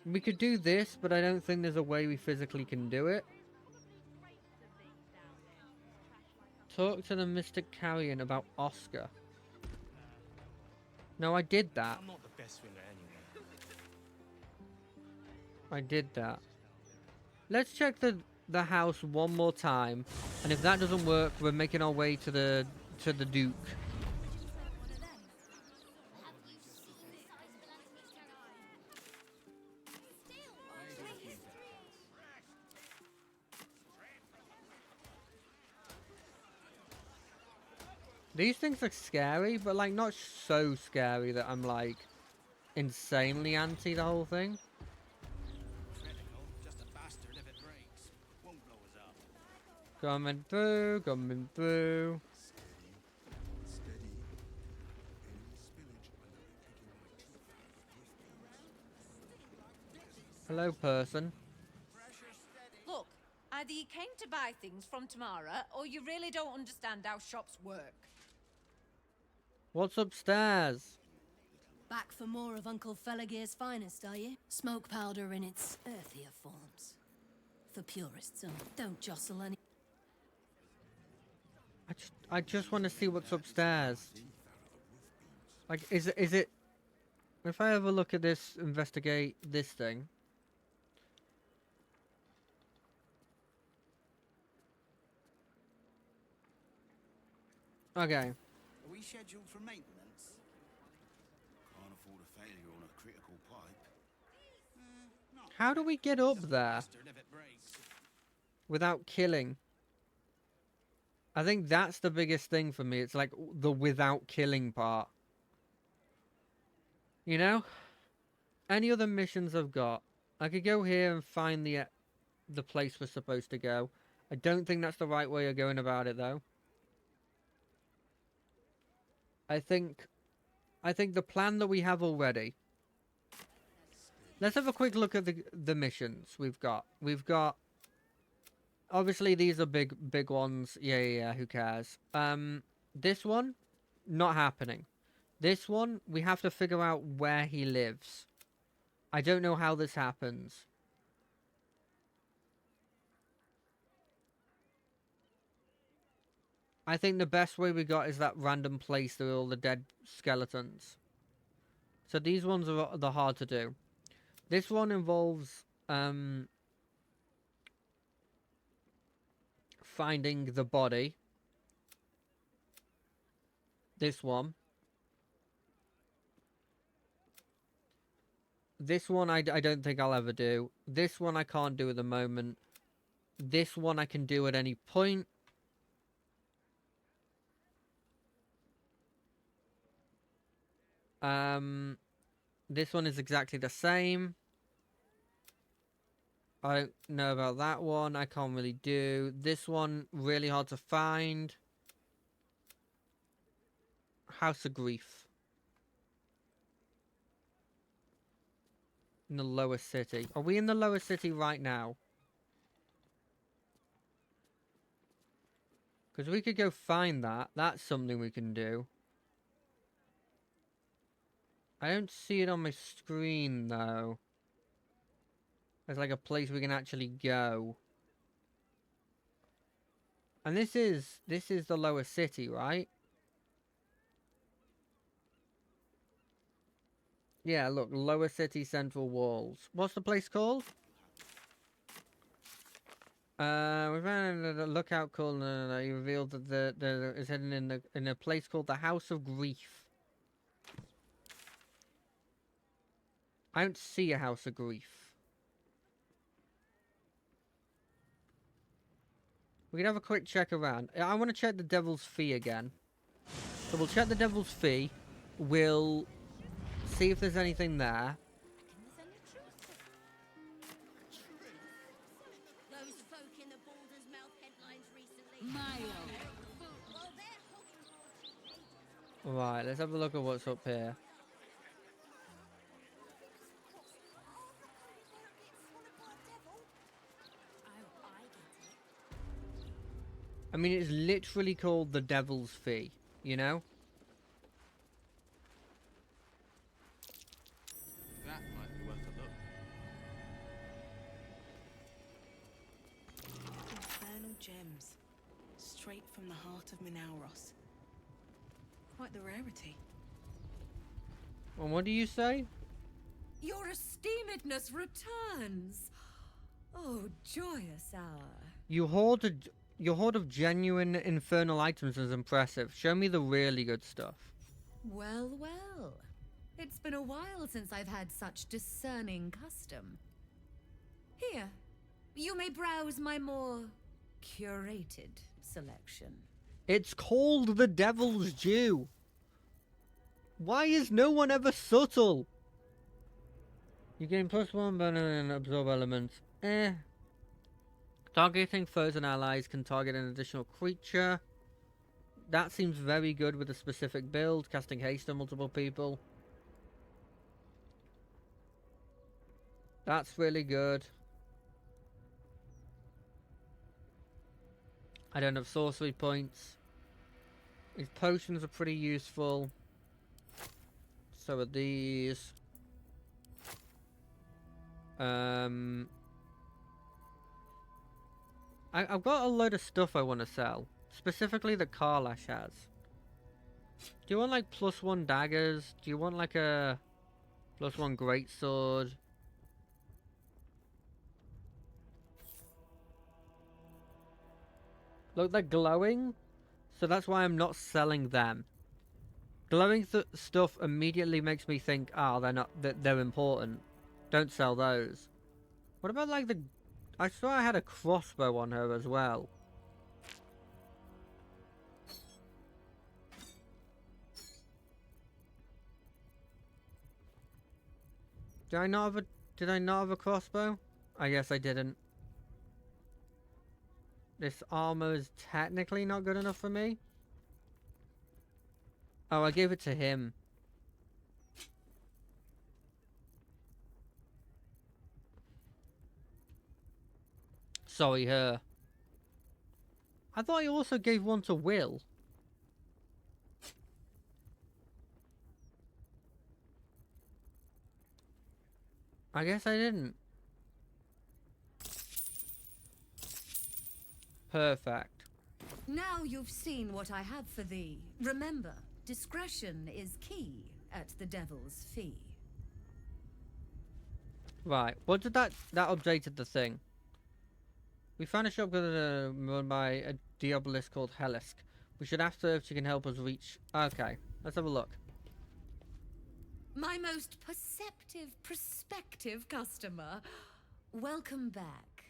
We could do this, but I don't think there's a way we physically can do it. Talk to the Mystic Carrion about Oscar. No, I did that. I'm not the best swimmer anyway. I did that. Let's check the house one more time, and if that doesn't work, we're making our way to the Duke. These things are scary, but like not so scary that I'm like insanely anti the whole thing. Critical, just a bastard if it breaks. Won't blow us up. Coming through, coming through. Steady. Any spillage and I'll be picking my teeth out. Hello, person. Look, either you came to buy things from Tamara, or you really don't understand how shops work. What's upstairs? Back for more of Uncle Felagir's finest, are you? Smoke powder in its earthier forms. For purists, don't jostle any. I just want to see what's upstairs. Like, is it? If I ever look at this, investigate this thing. Okay. Are we scheduled for maintenance? Can't afford a failure on a critical pipe. How do we get up there Bastard if it breaks. without killing? I think that's the biggest thing for me. It's like the without killing part. You know? Any other missions I've got? I could go here and find the place we're supposed to go. I don't think that's the right way of going about it, though. I think the plan that we have already. Let's have a quick look at the missions we've got. We've got. Obviously, these are big ones. Yeah. Who cares? This one, not happening. This one, we have to figure out where he lives. I don't know how this happens. I think the best way we got is that random place with all the dead skeletons. So these ones are the hard to do. This one involves finding the body. This one. This one I don't think I'll ever do. This one I can't do at the moment. This one I can do at any point. This one is exactly the same. I don't know about that one. I can't really do. This one, really hard to find. House of Grief. In the lower city. Are we in the lower city right now? Because we could go find that. That's something we can do. I don't see it on my screen, though. There's like a place we can actually go. And this is the lower city, right? Yeah, look, lower city central walls. What's the place called? We found a lookout called. You revealed that it's hidden in a place called the House of Grief. I don't see a House of Grief. We can have a quick check around. I want to check the Devil's Fee again. So we'll check the Devil's Fee. We'll see if there's anything there. Those folk in the Baldur's Mouth headlines recently. Right, let's have a look at what's up here. I mean, it's literally called the Devil's Fee, you know? That might be worth a look. Infernal gems. Straight from the heart of Minauros. Quite the rarity. And what do you say? Your esteemedness returns. Oh, joyous hour. Your hoard of genuine infernal items is impressive. Show me the really good stuff. Well, well. It's been a while since I've had such discerning custom. Here, you may browse my more curated selection. It's called the Devil's Due. Why is no one ever subtle? You gain +1 banner and absorb elements. Targeting foes and allies can target an additional creature. That seems very good with a specific build. Casting haste on multiple people. That's really good. I don't have sorcery points. These potions are pretty useful. So are these. I've got a load of stuff I want to sell. Specifically that Karlash has. Do you want like +1 daggers? Do you want like a +1 greatsword? Look, they're glowing. So that's why I'm not selling them. Glowing stuff immediately makes me think, they're important. Don't sell those. What about like I saw I had a crossbow on her as well. Did I not have a crossbow? I guess I didn't. This armor is technically not good enough for me. Oh, I gave it to him. Sorry, her. I thought I also gave one to Will. I guess I didn't. Perfect. Now you've seen what I have for thee. Remember, discretion is key at the Devil's Fee. Right, what did that updated the thing? We found a shop run by a diabolist called Helisk. We should ask her if she can help us reach... Okay, let's have a look. My most prospective customer. Welcome back.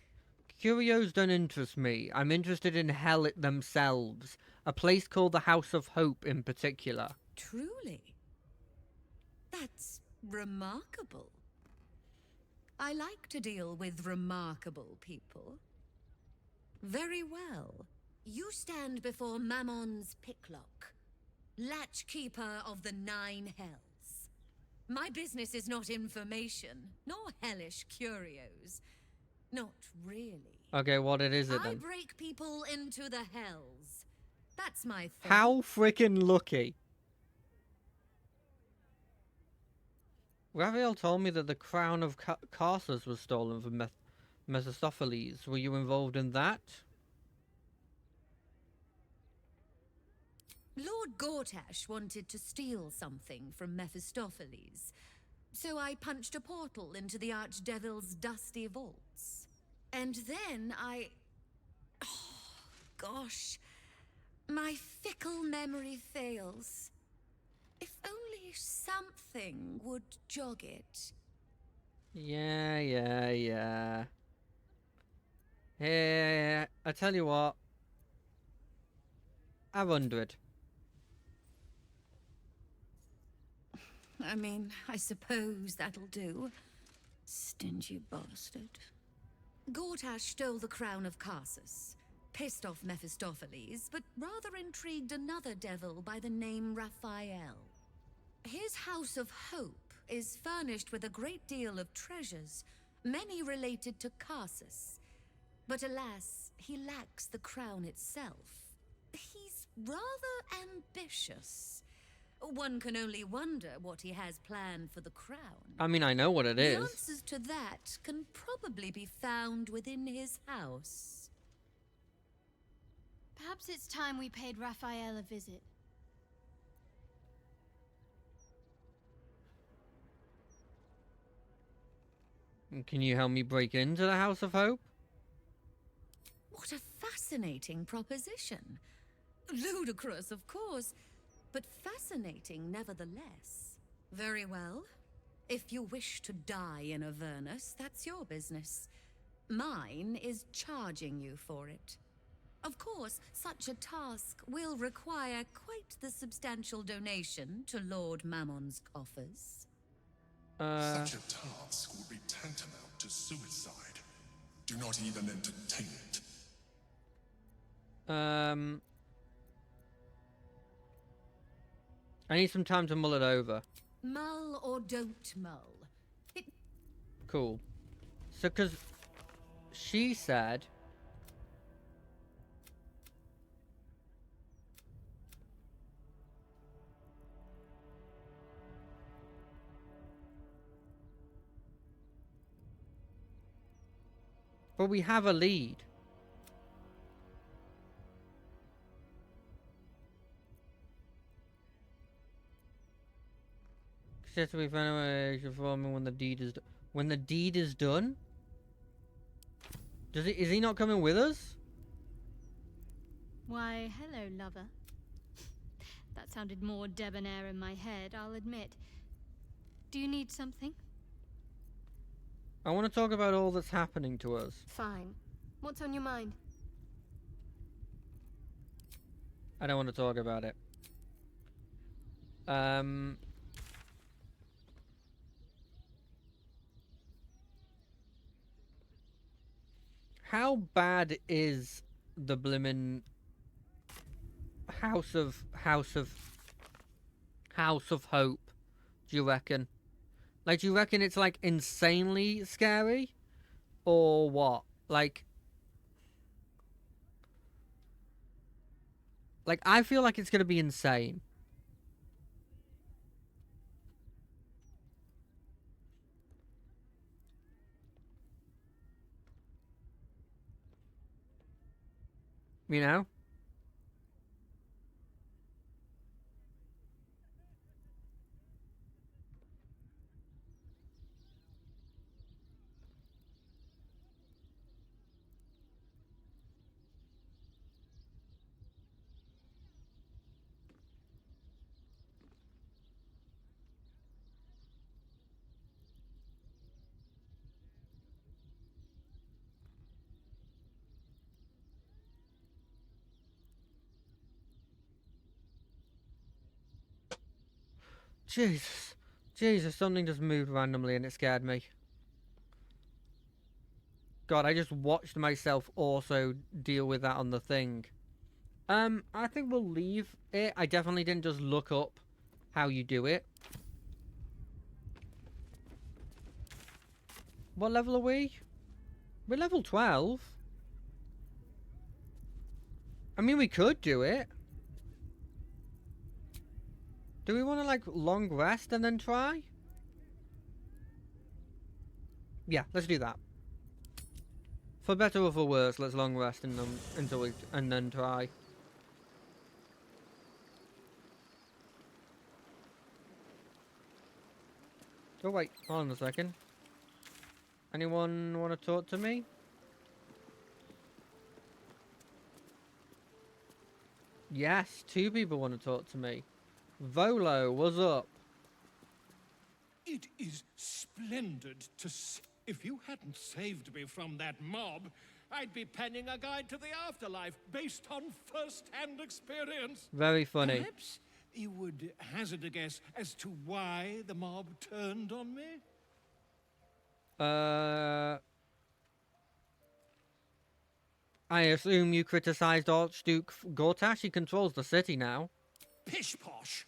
Curios don't interest me. I'm interested in hell themselves. A place called the House of Hope in particular. Truly? That's remarkable. I like to deal with remarkable people. Very well. You stand before Mammon's picklock, latchkeeper of the 9 hells. My business is not information, nor hellish curios. Not really. Okay, what is it I then? break people into the hells. That's my thing. How freaking lucky. Raphael told me that the crown of Carsus was stolen from Mephistopheles. Were you involved in that? Lord Gortash wanted to steal something from Mephistopheles, so I punched a portal into the Archdevil's dusty vaults. And then oh, gosh, my fickle memory fails. If only something would jog it. Yeah. Hey, I tell you what. 100. I mean, I suppose that'll do. Stingy bastard. Gortash stole the crown of Carsus, pissed off Mephistopheles, but rather intrigued another devil by the name Raphael. His House of Hope is furnished with a great deal of treasures, many related to Carsus. But alas, he lacks the crown itself. He's rather ambitious. One can only wonder what he has planned for the crown. I mean, I know what it The is. answers to that can probably be found within his house. Perhaps it's time we paid Raphael a visit. Can you help me break into the House of Hope? What a fascinating proposition. Ludicrous, of course, but fascinating nevertheless. Very well. If you wish to die in Avernus, that's your business. Mine is charging you for it. Of course, such a task will require quite the substantial donation to Lord Mammon's coffers. Such a task would be tantamount to suicide. Do not even entertain it. I need some time to mull it over. Mull or don't mull. Cool. So, because she said... But we have a lead. Successfully performing when the deed is when the deed is done. Is he not coming with us? Why, hello, lover. That sounded more debonair in my head, I'll admit. Do you need something? I want to talk about all that's happening to us. Fine. What's on your mind? I don't want to talk about it. How bad is the blimmin' House of Hope, do you reckon? Like, do you reckon it's, like, insanely scary? Or what? Like, I feel like it's gonna be insane. You know? Jesus, something just moved randomly and it scared me. God, I just watched myself also deal with that on the thing. I think we'll leave it. I definitely didn't just look up how you do it. What level are we? We're level 12. I mean, we could do it. Do we want to, like, long rest and then try? Yeah, let's do that. For better or for worse, let's long rest and then try. Oh wait, hold on a second. Anyone want to talk to me? Yes, 2 people want to talk to me. Volo, what's up? It is splendid to see. If you hadn't saved me from that mob, I'd be penning a guide to the afterlife based on first-hand experience. Very funny. Perhaps you would hazard a guess as to why the mob turned on me? I assume you criticized Archduke Gortash? He controls the city now. Pish-posh!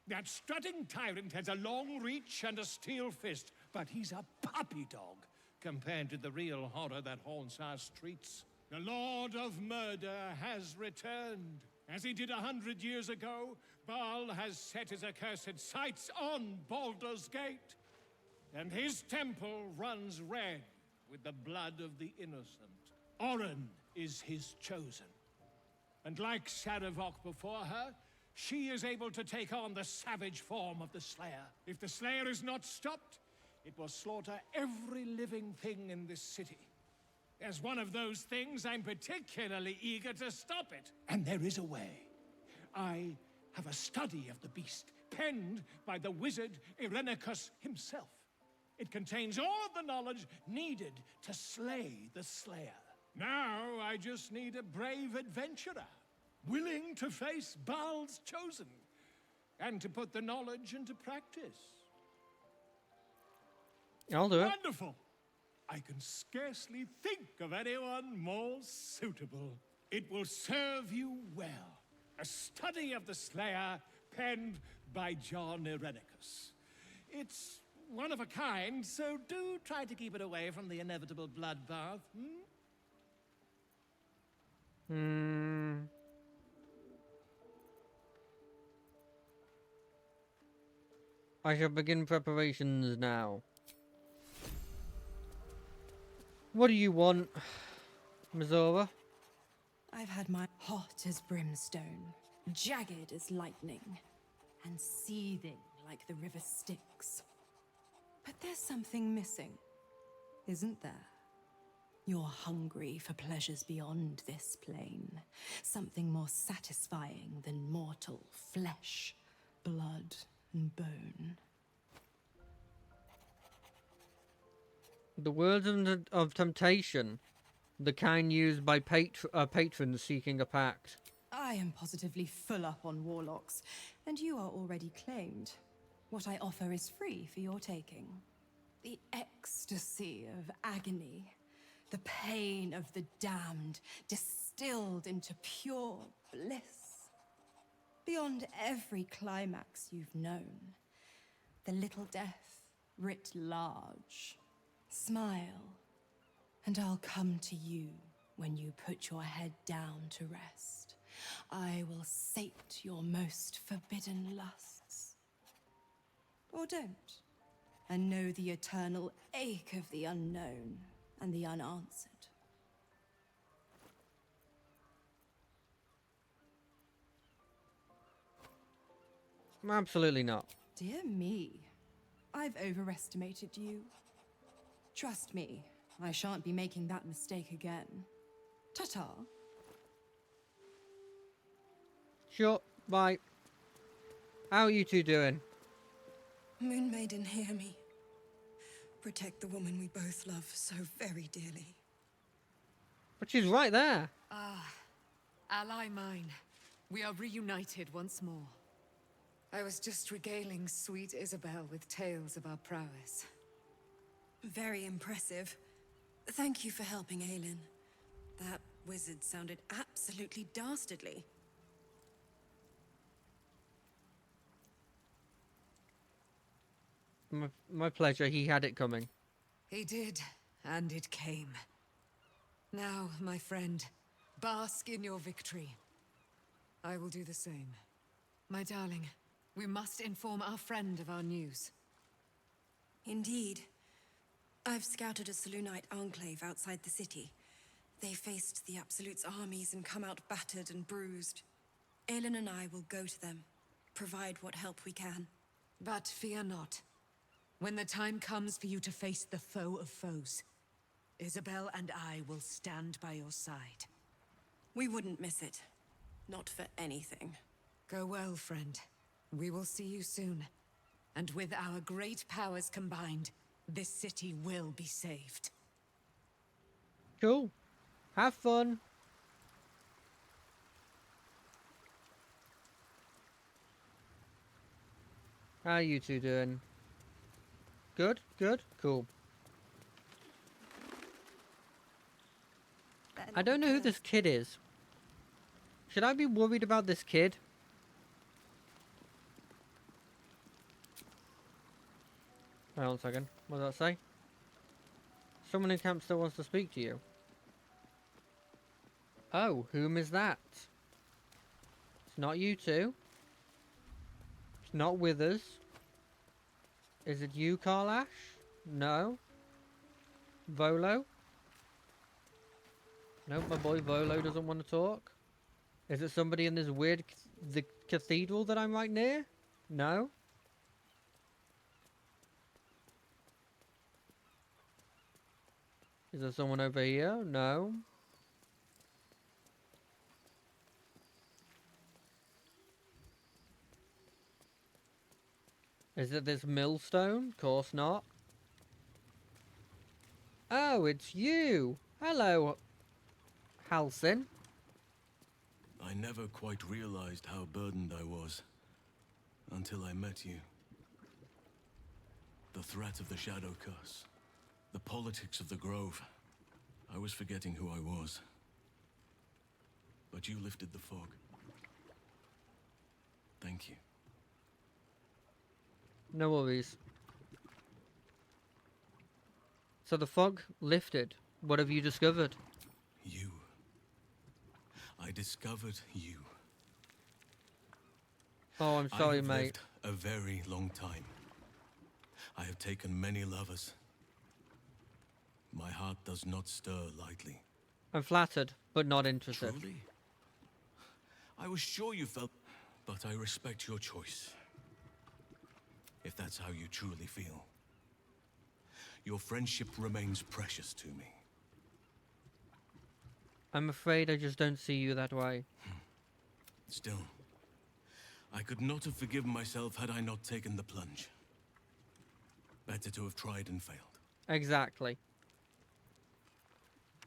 That strutting tyrant has a long reach and a steel fist, but he's a puppy dog compared to the real horror that haunts our streets. The Lord of Murder has returned. As he did 100 years ago, Baal has set his accursed sights on Baldur's Gate. And his temple runs red with the blood of the innocent. Oren is his chosen. And like Sarevok before her, she is able to take on the savage form of the Slayer. If the Slayer is not stopped, it will slaughter every living thing in this city. As one of those things, I'm particularly eager to stop it. And there is a way. I have a study of the beast, penned by the wizard Irenicus himself. It contains all of the knowledge needed to slay the Slayer. Now I just need a brave adventurer, willing to face Baal's chosen, and to put the knowledge into practice. I'll do it. Wonderful! I can scarcely think of anyone more suitable. It will serve you well. A study of the Slayer, penned by John Irenicus. It's one of a kind, so do try to keep it away from the inevitable bloodbath, I shall begin preparations now. What do you want, Mizora? I've had my hot as brimstone, jagged as lightning, and seething like the river Styx. But there's something missing, isn't there? You're hungry for pleasures beyond this plane. Something more satisfying than mortal flesh, blood, and bone. The words of temptation, the kind used by patrons seeking a pact. I am positively full up on warlocks, and you are already claimed. What I offer is free for your taking. The ecstasy of agony, the pain of the damned, distilled into pure bliss. Beyond every climax you've known, the little death writ large. Smile, and I'll come to you when you put your head down to rest. I will sate your most forbidden lusts. Or don't, and know the eternal ache of the unknown and the unanswered. Absolutely not. Dear me, I've overestimated you. Trust me, I shan't be making that mistake again. Ta-ta. Sure, bye. How are you two doing? Moon Maiden, hear me. Protect the woman we both love so very dearly. But she's right there. Ah, ally mine. We are reunited once more. I was just regaling sweet Isabel with tales of our prowess. Very impressive. Thank you for helping Aelin. That wizard sounded absolutely dastardly. My pleasure, he had it coming. He did, and it came. Now, my friend, bask in your victory. I will do the same. My darling, we must inform our friend of our news. Indeed. I've scouted a Selûnite enclave outside the city. They faced the Absolute's armies and come out battered and bruised. Aelin and I will go to them, provide what help we can. But fear not. When the time comes for you to face the foe of foes, Isabel and I will stand by your side. We wouldn't miss it. Not for anything. Go well, friend. We will see you soon. And with our great powers combined, this city will be saved. Cool. Have fun. How are you two doing? Good? Good? Cool. I don't know who this kid is. Should I be worried about this kid? Hold on a second. What does that say? Someone in camp still wants to speak to you. Oh, whom is that? It's not you two. It's not Withers. Is it you, Karlash? No. Volo? No, my boy Volo doesn't want to talk. Is it somebody in this weird the cathedral that I'm right near? No. Is there someone over here? No. Is it this millstone? Course not. Oh, it's you. Hello, Halsin. I never quite realized how burdened I was until I met you. The threat of the Shadow Curse, the politics of the Grove. I was forgetting who I was. But you lifted the fog. Thank you. No worries. So the fog lifted. What have you discovered? You. I discovered you. Oh, I'm sorry, I have mate. lived a very long time. I have taken many lovers. My heart does not stir lightly. I'm flattered, but not interested. Truly? I was sure you felt... But I respect your choice. If that's how you truly feel. Your friendship remains precious to me. I'm afraid I just don't see you that way. Still, I could not have forgiven myself had I not taken the plunge. Better to have tried and failed. Exactly.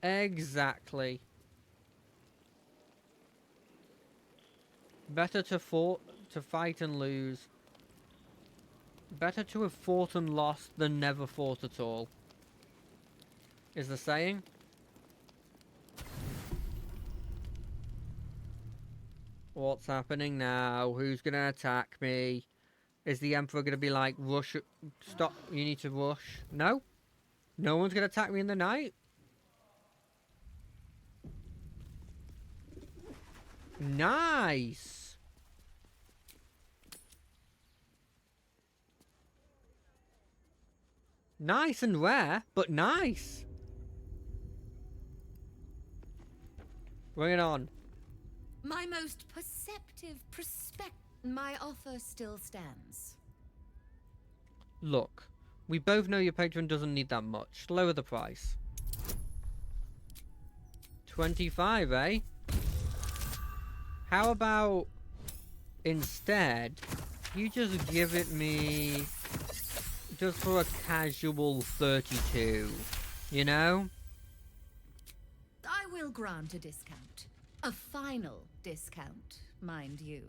Exactly. Better to fight and lose. Better to have fought and lost than never fought at all. Is the saying? What's happening now? Who's gonna attack me? Is the Emperor gonna be like, rush, stop, you need to rush? No? No one's gonna attack me in the night? Nice! Nice and rare, but nice! Bring it on. My most perceptive my offer still stands. Look, we both know your patron doesn't need that much. Lower the price. 25, eh? How about instead you just give it me just for a casual 32, you know? I will grant a discount. A final discount, mind you.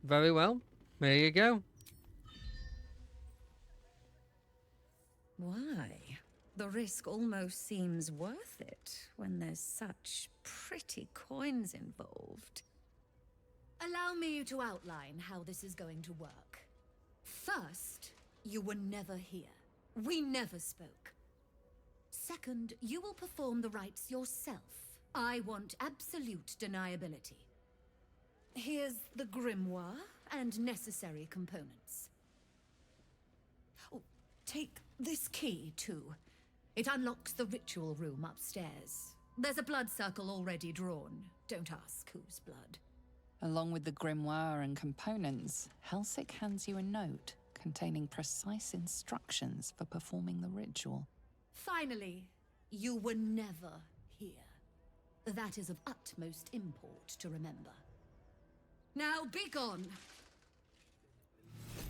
Very well. There you go. Why? The risk almost seems worth it when there's such pretty coins involved. Allow me to outline how this is going to work. First, you were never here. We never spoke. Second, you will perform the rites yourself. I want absolute deniability. Here's the grimoire and necessary components. Oh, take this key, too. It unlocks the ritual room upstairs. There's a blood circle already drawn. Don't ask whose blood. Along with the grimoire and components, Helsik hands you a note containing precise instructions for performing the ritual. Finally, you were never here. That is of utmost import to remember. Now be gone!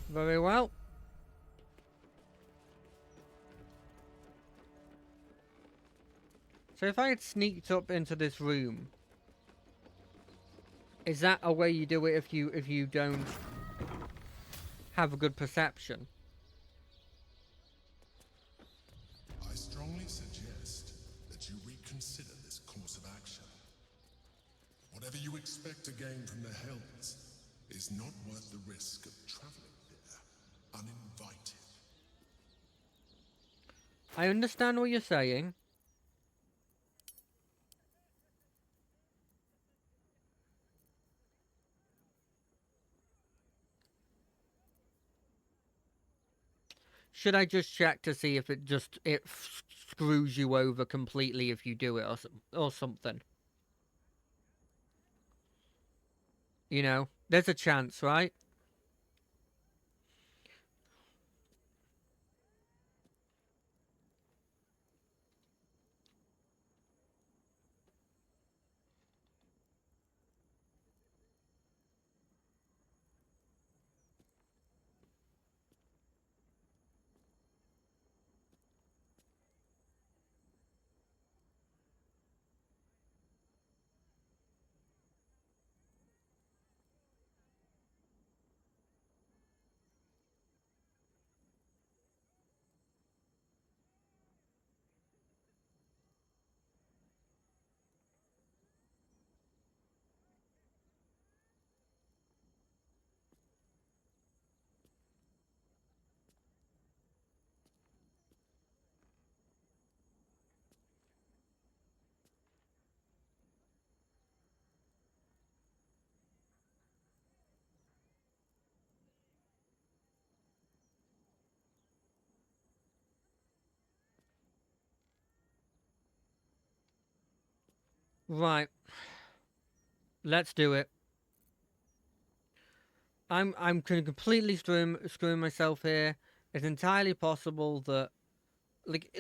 Very well. So if I had sneaked up into this room, is that a way you do it if you don't have a good perception? I strongly suggest that you reconsider this course of action. Whatever you expect to gain from the Hells is not worth the risk of traveling there uninvited. I understand what you're saying. Should I just check to see if it screws you over completely if you do it or something? You know, there's a chance, right? Right. Let's do it. I'm completely screwing myself here. It's entirely possible that like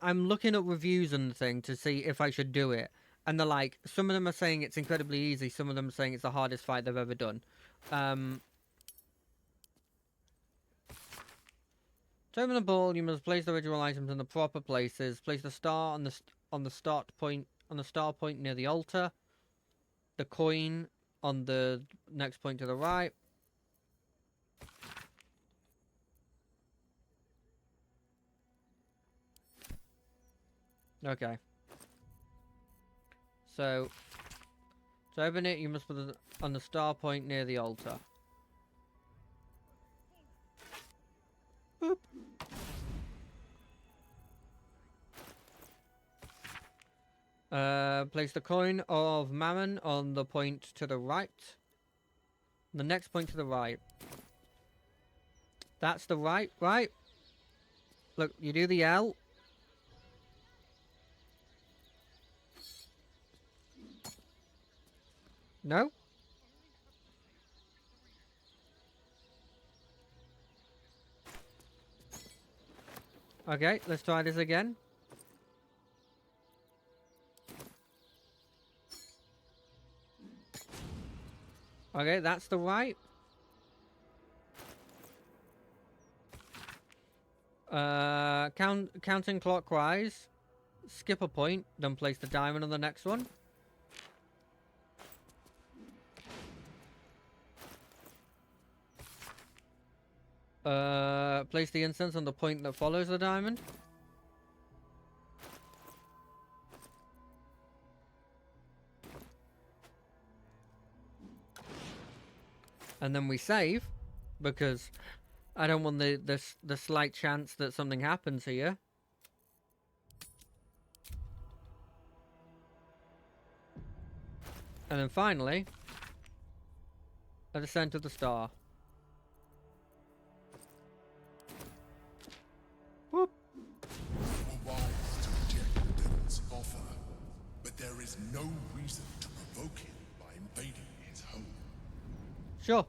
I'm looking at reviews and thing to see if I should do it, and they're like, some of them are saying it's incredibly easy, some of them are saying it's the hardest fight they've ever done. To open the ball, you must place the ritual items in the proper places. Place the star on the start point star point near the altar. The coin on the next point to the right. Okay. So, to open it, you must put it on the star point near the altar. Boop. Place the coin of Mammon on the point to the right. The next point to the right. That's the right. Look, you do the L. No? Okay, let's try this again. Okay, that's the right. Counting clockwise. Skip a point, then place the diamond on the next one. Place the incense on the point that follows the diamond. And then we save, because I don't want the slight chance that something happens here. And then finally, at the center of the star. Whoop. You are wise to reject the devil's offer, but there is no reason to provoke him by invading his home. Sure.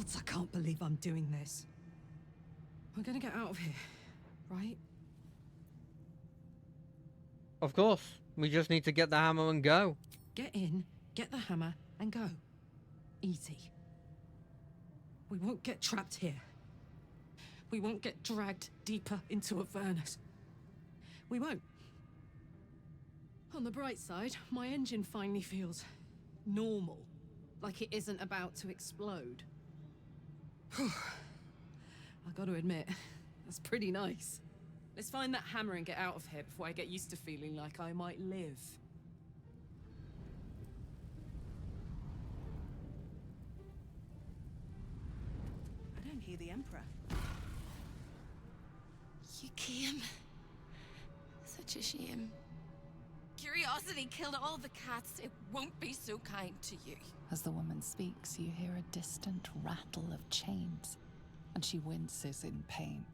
gods, I can't believe I'm doing this. We're gonna get out of here, right? Of course. We just need to get the hammer and go. Get in, get the hammer, and go. Easy. We won't get trapped here. We won't get dragged deeper into Avernus. We won't. On the bright side, my engine finally feels normal. Like it isn't about to explode. I gotta admit, that's pretty nice. Let's find that hammer and get out of here before I get used to feeling like I might live. I don't hear the Emperor. You came. Such a shame. Curiosity killed all the cats. It won't be so kind to you. As the woman speaks, you hear a distant rattle of chains, and she winces in pain.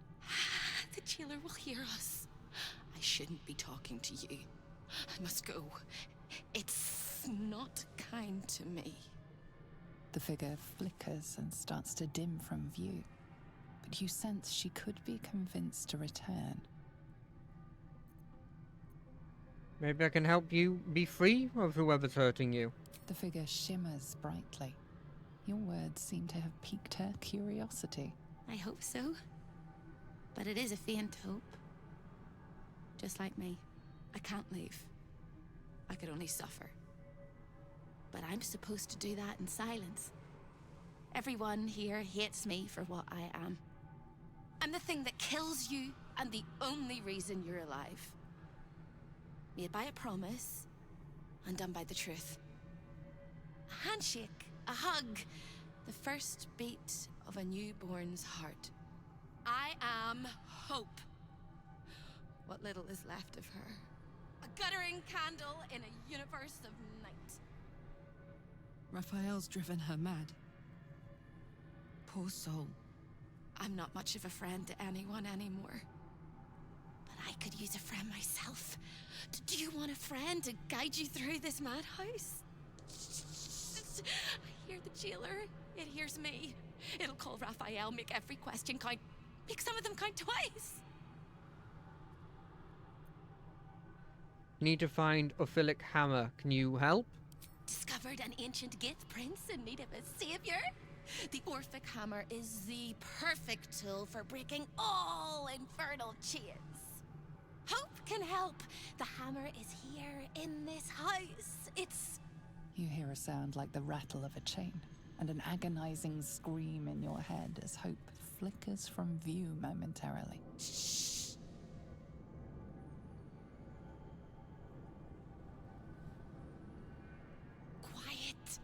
The jailer will hear us. I shouldn't be talking to you. I must go. It's not kind to me. The figure flickers and starts to dim from view, but you sense she could be convinced to return. Maybe I can help you be free of whoever's hurting you. The figure shimmers brightly. Your words seem to have piqued her curiosity. I hope so. But it is a faint hope. Just like me. I can't leave. I could only suffer. But I'm supposed to do that in silence. Everyone here hates me for what I am. I'm the thing that kills you, and the only reason you're alive. Made by a promise, undone by the truth. A handshake, a hug, the first beat of a newborn's heart. I am hope. What little is left of her. A guttering candle in a universe of night. Raphael's driven her mad. Poor soul. I'm not much of a friend to anyone anymore. But I could use a friend myself. Do you want a friend to guide you through this madhouse? I hear the jailer. It hears me. It'll call Raphael, make every question count. Make some of them count twice. Need to find Ophilic hammer. Can you help? Discovered an ancient Gith prince in need of a savior. The Orphic hammer is the perfect tool for breaking all infernal chains. Hope can help. The hammer is here in this house. It's... You hear a sound like the rattle of a chain, and an agonizing scream in your head as hope flickers from view momentarily. Shh. Quiet.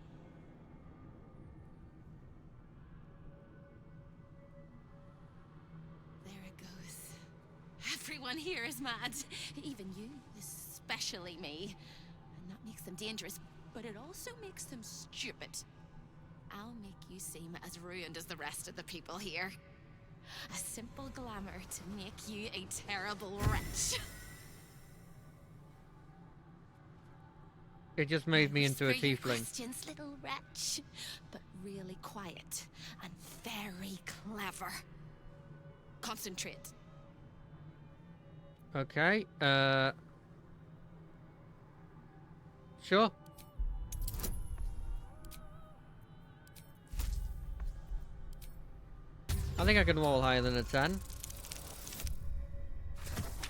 There it goes. Everyone here is mad. Even you, especially me. And that makes them dangerous, but it also makes them stupid. I'll make you seem as ruined as the rest of the people here. A simple glamour to make you a terrible wretch. It just made me into a Whisper your tiefling. questions, little wretch, but really quiet and very clever. Concentrate. Okay, sure. I think I can roll higher than a 10.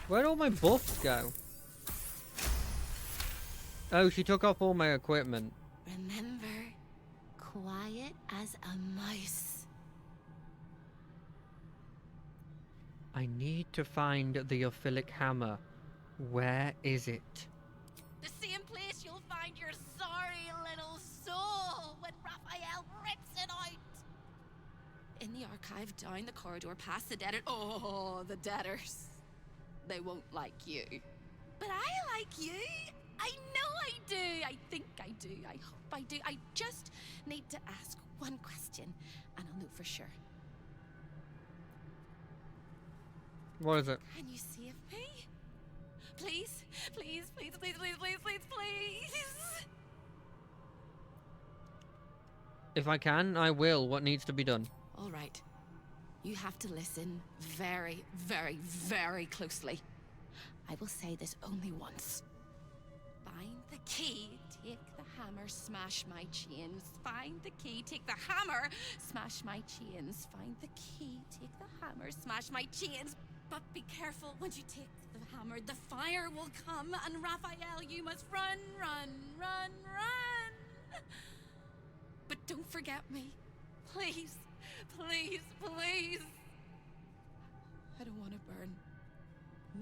Where'd all my buffs go? Oh, she took off all my equipment. Remember, quiet as a mouse. I need to find the Ophilic hammer. Where is it? The same place you'll find your sorry little soul when Raphael rips it out. In the archive, down the corridor, past the debtor. Oh, the debtors. They won't like you. But I like you. I know I do. I think I do. I hope I do. I just need to ask one question, and I'll know for sure. What is it? Can you save me? Please? Please, please, please, please, please, please, please. If I can, I will. What needs to be done? All right. You have to listen very, very, very closely. I will say this only once. Find the key, take the hammer, smash my chains. Find the key, take the hammer, smash my chains. Find the key, take the hammer, smash my chains. But be careful, once you take the hammer, the fire will come, and Raphael, you must run, run, run, run. But don't forget me. Please, please, please. I don't want to burn.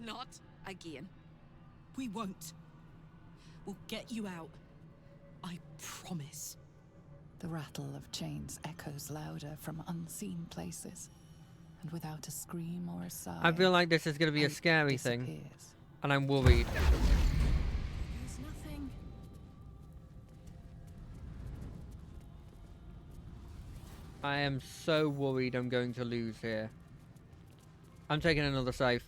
Not again. We won't. We'll get you out. I promise. The rattle of chains echoes louder from unseen places, and without a scream or a sigh, I feel like this is going to be a hope scary thing, disappears. and I'm worried. There's nothing. I am so worried I'm going to lose here. I'm taking another save.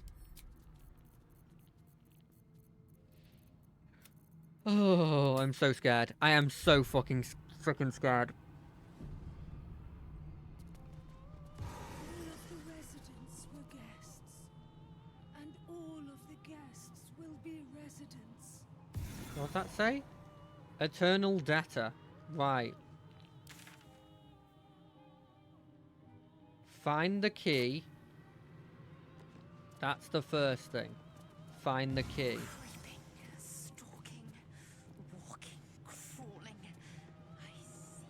Oh, I'm so scared. I am so freaking scared. All of the residents were guests, and all of the guests will be residents. What's that say? Eternal data. Right. Find the key. That's the first thing. Find the key. Creeping, stalking, walking, crawling. I see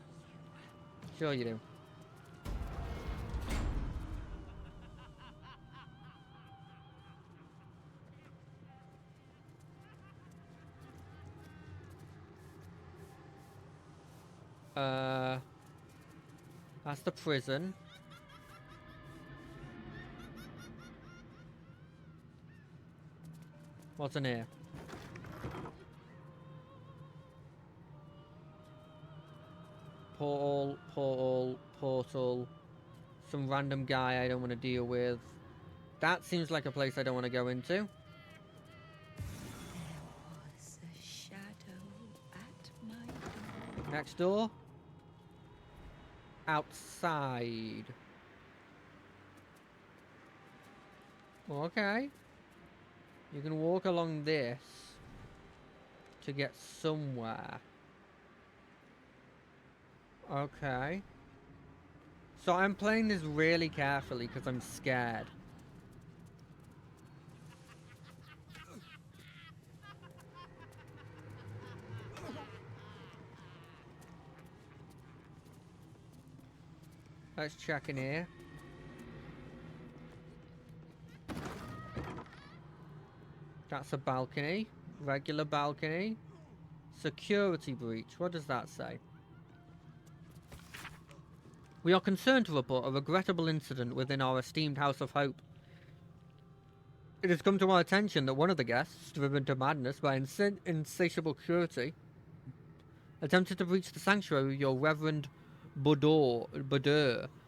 you. Sure you do. That's the prison. What's in here? Portal, portal, portal. Some random guy I don't want to deal with. That seems like a place I don't want to go into. There was a shadow at my door. Next door. Outside. Okay. You can walk along this to get somewhere. Okay. So I'm playing this really carefully because I'm scared. Let's check in here. That's a balcony. Regular balcony. Security breach. What does that say? We are concerned to report a regrettable incident within our esteemed House of Hope. It has come to our attention that one of the guests, driven to madness by insatiable cruelty, attempted to breach the sanctuary of your Reverend Bodur.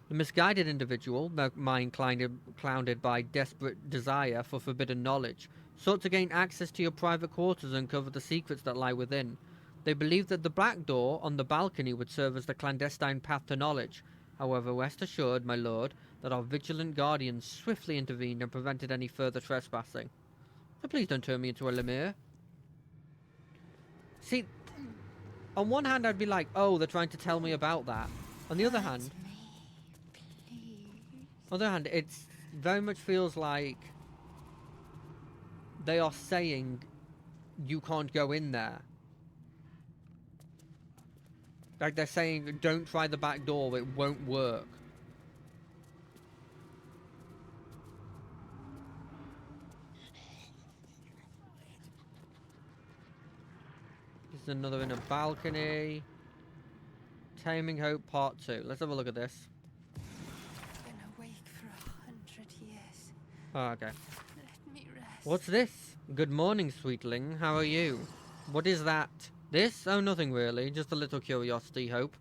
The misguided individual, their mind clouded by desperate desire for forbidden knowledge, sought to gain access to your private quarters and uncover the secrets that lie within. They believed that the black door on the balcony would serve as the clandestine path to knowledge. However, rest assured, my lord, that our vigilant guardians swiftly intervened and prevented any further trespassing. So please don't turn me into a lemure. See, on one hand I'd be like, oh, they're trying to tell me about that. On the other hand, it very much feels like they are saying you can't go in there. Like they're saying, don't try the back door, it won't work. There's another in a balcony. Taming Hope Part 2. Let's have a look at this. I've been awake for 100 years. Oh, okay. Let me rest. What's this? Good morning, sweetling. How are you? What is that? This? Oh, nothing really. Just a little curiosity, Hope.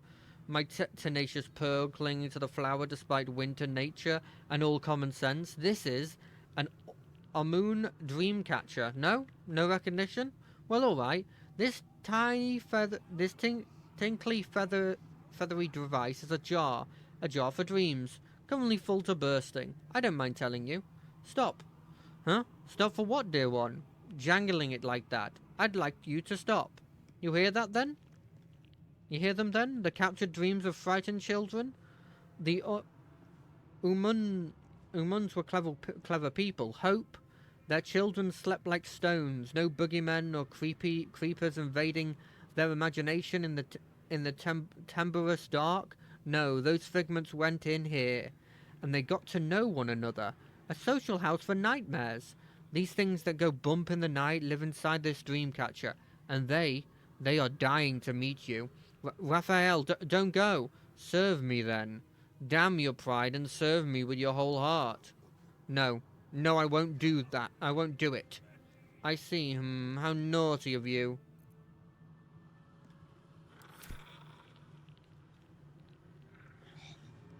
My tenacious pearl clinging to the flower despite winter nature and all common sense. This is an Amun Dreamcatcher. No? No recognition? Well, alright. This tiny feather... This tinkly feathery device is a jar for dreams, currently full to bursting. I don't mind telling you. Stop. Huh? Stop for what, dear one? Jangling it like that. I'd like you to stop. You hear that then? You hear them then? The captured dreams of frightened children? The Umuns were clever people. Hope. Their children slept like stones. No boogeymen or creepers invading their imagination in the tempestuous dark. No, those figments went in here, and they got to know one another. A social house for nightmares. These things that go bump in the night live inside this dream catcher, and they are dying to meet you. Raphael, don't go. Serve me then. Damn your pride and serve me with your whole heart. No, I won't do that. I won't do it. I see, how naughty of you.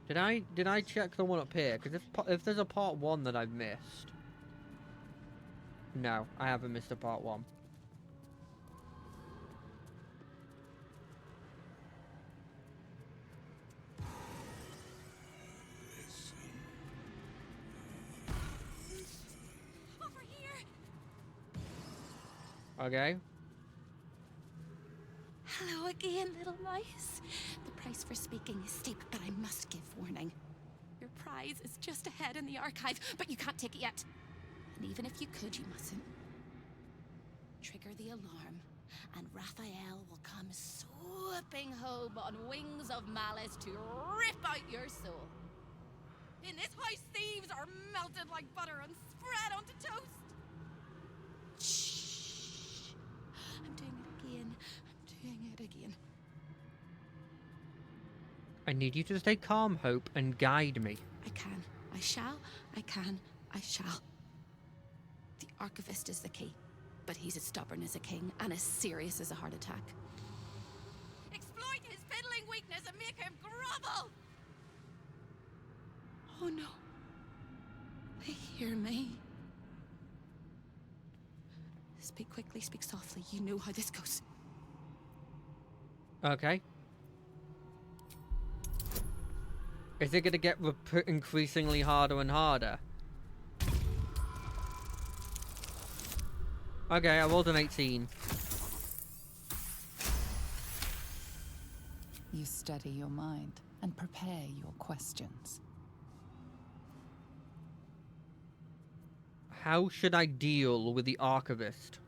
Did I check the one up here? Because if there's a part 1 that I've missed. No, I haven't missed a part 1. Over here! Okay. Hello again, little mice. The price for speaking is steep, but I must give warning. Your prize is just ahead in the archive, but you can't take it yet. And even if you could, you mustn't. Trigger the alarm, and Raphael will come swooping home on wings of malice to rip out your soul. In this house, thieves are melted like butter and spread onto toast. Shh. I'm doing it again. Doing it again. I need you to stay calm, Hope, and guide me. I can. I shall. I can. I shall. The Archivist is the key, but he's as stubborn as a king and as serious as a heart attack. Exploit his fiddling weakness and make him grovel! Oh no. They hear me. Speak quickly, speak softly. You know how this goes. Okay. Is it going to get increasingly harder and harder? Okay, I rolled an 18. You steady your mind and prepare your questions. How should I deal with the Archivist?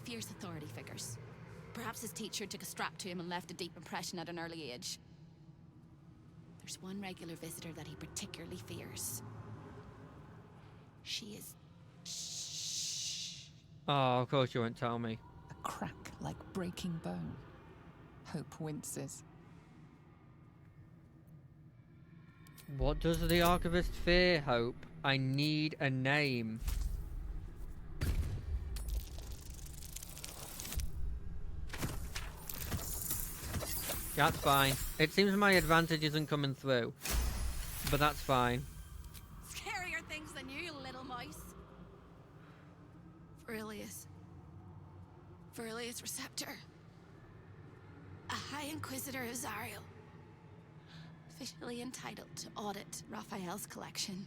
He fears authority figures. Perhaps his teacher took a strap to him and left a deep impression at an early age. There's one regular visitor that he particularly fears. She is... Oh, of course you won't tell me. A crack like breaking bone. Hope winces. What does the Archivist fear, Hope? I need a name. That's fine. It seems my advantage isn't coming through. But that's fine. Scarier things than you, little mice. Verilius Receptor. A High Inquisitor of Zariel. Officially entitled to audit Raphael's collection.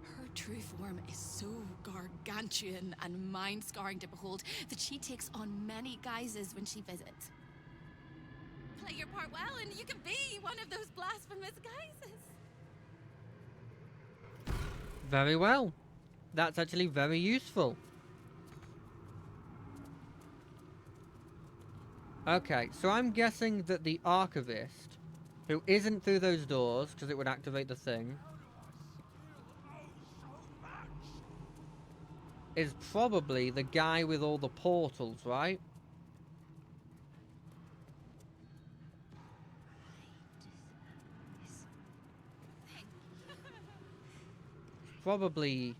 Her true form is so gargantuan and mind-scarring to behold that she takes on many guises when she visits. Play your part well and you can be one of those blasphemous guises. Very well. That's actually very useful. Okay, so I'm guessing that the Archivist, who isn't through those doors, because it would activate the thing, is probably the guy with all the portals, right? Probably,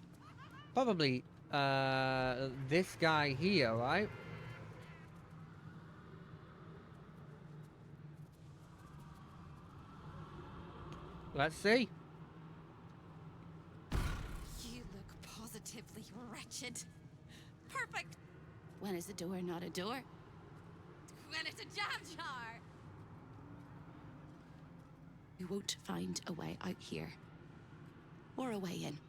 this guy here, right? Let's see. You look positively wretched. Perfect. When is a door not a door? Well, it's a jam jar. You won't find a way out here. Or a way in.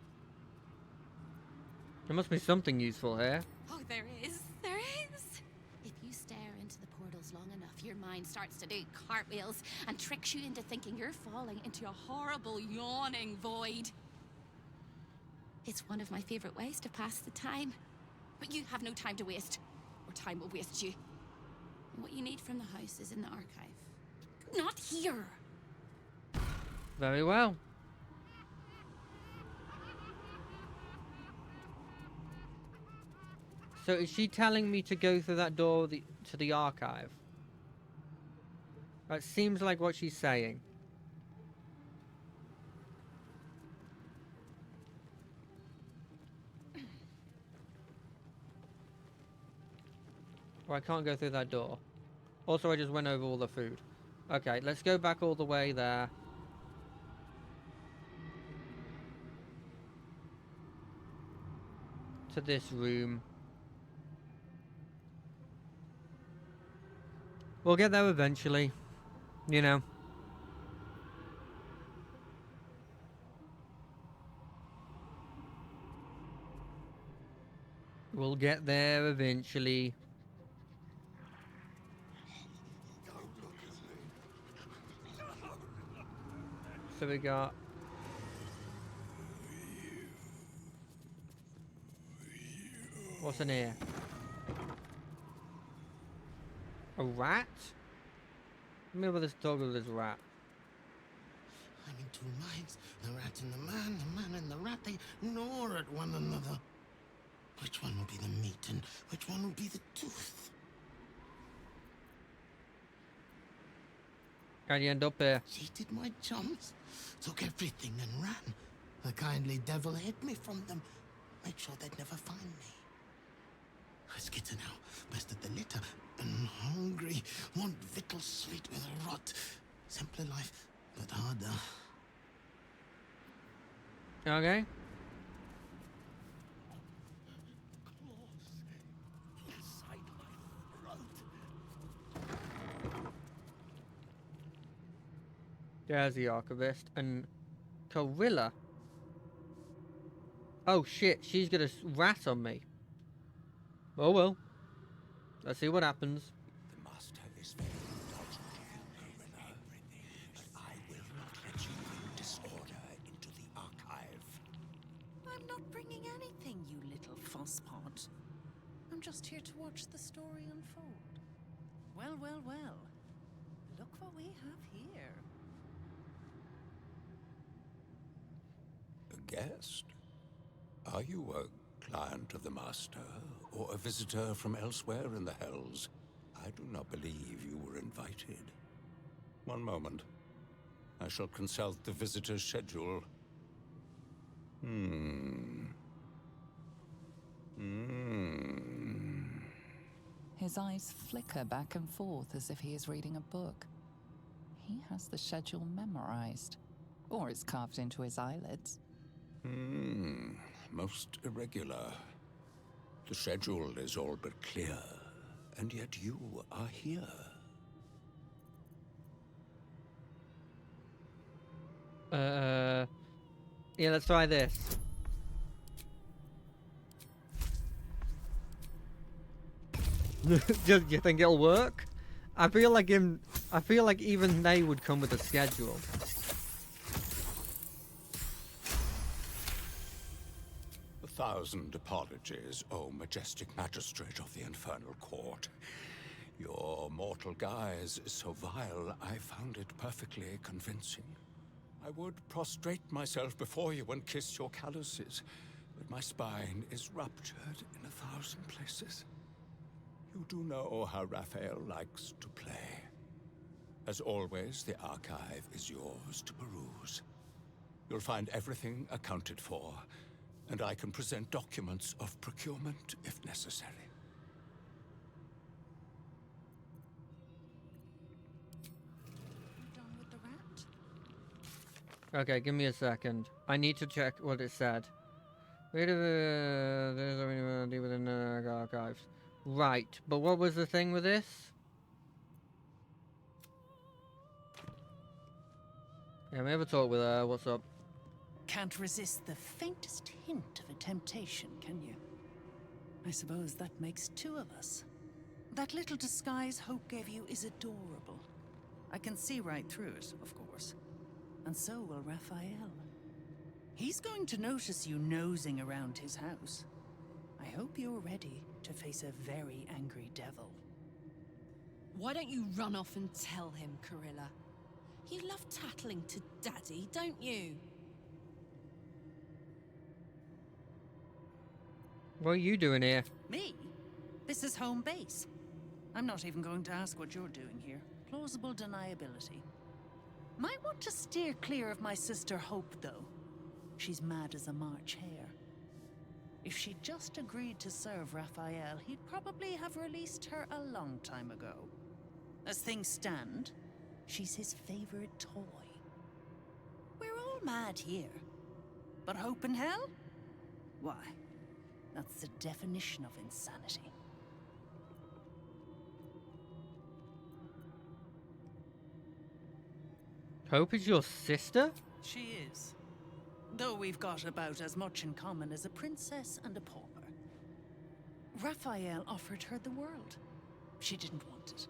There must be something useful here. Oh, there is. There is. If you stare into the portals long enough, your mind starts to do cartwheels and tricks you into thinking you're falling into a horrible, yawning void. It's one of my favorite ways to pass the time. But you have no time to waste, or time will waste you. And what you need from the house is in the archive. Not here. Very well. So is she telling me to go through that door to the archive? That seems like what she's saying. Or I can't go through that door. Also, I just went over all the food. Okay, let's go back all the way there. To this room. We'll get there eventually. You know. We'll get there eventually. So we got... What's in here? A rat? Maybe let's talk with this rat. I'm in two minds. The rat and the man and the rat, they gnaw at one another. Which one will be the meat and which one will be the tooth? How'd you end up here? Cheated my chums, took everything and ran. The kindly devil hid me from them, made sure they'd never find me. I skitter now, bested the litter, and hungry, want victuals sweet with rot. Simpler life, but harder. Okay. Inside my throat. There's the archivist. And Gorilla. Oh shit, she's gonna rat on me. Oh well. Let's see what happens. The master is very indulgent to you, Gorilla, but I will not let you bring disorder into the archive. I'm not bringing anything, you little fosspot. I'm just here to watch the story unfold. Well, well, well. Look what we have here. A guest? Are you a client of the Master, or a visitor from elsewhere in the Hells? I do not believe you were invited. One moment. I shall consult the visitor's schedule. His eyes flicker back and forth as if he is reading a book. He has the schedule memorized. Or it's carved into his eyelids. Most irregular. The schedule is all but clear, and yet you are here. Yeah, let's try this. Do you think it'll work? I feel like even they would come with a schedule. A thousand apologies, O majestic magistrate of the Infernal Court. Your mortal guise is so vile, I found it perfectly convincing. I would prostrate myself before you and kiss your calluses, but my spine is ruptured in 1,000 places. You do know how Raphael likes to play. As always, the archive is yours to peruse. You'll find everything accounted for, and I can present documents of procurement if necessary. You done with the rat? Okay, give me a second. I need to check what it said. There's within the archives. Right, but what was the thing with this? Yeah, we have a talk with her. What's up? Can't resist the faintest hint of a temptation, can you? I suppose that makes two of us. That little disguise Hope gave you is adorable. I can see right through it, of course. And so will Raphael. He's going to notice you nosing around his house. I hope you're ready to face a very angry devil. Why don't you run off and tell him, Corilla? You love tattling to Daddy, don't you? What are you doing here? Me? This is home base. I'm not even going to ask what you're doing here. Plausible deniability. Might want to steer clear of my sister Hope, though. She's mad as a March hare. If she'd just agreed to serve Raphael, he'd probably have released her a long time ago. As things stand, she's his favorite toy. We're all mad here. But Hope in hell? Why, that's the definition of insanity. Hope is your sister? She is. Though we've got about as much in common as a princess and a pauper. Raphael offered her the world. She didn't want it.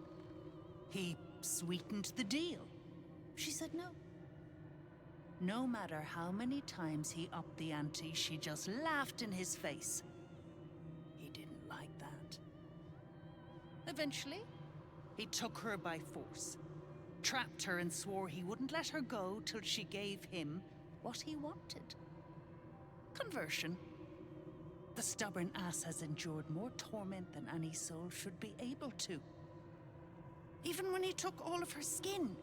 He sweetened the deal. She said no. No matter how many times he upped the ante, she just laughed in his face. He didn't like that. Eventually, he took her by force. Trapped her and swore he wouldn't let her go till she gave him what he wanted. Conversion. The stubborn ass has endured more torment than any soul should be able to. Even when he took all of her skin,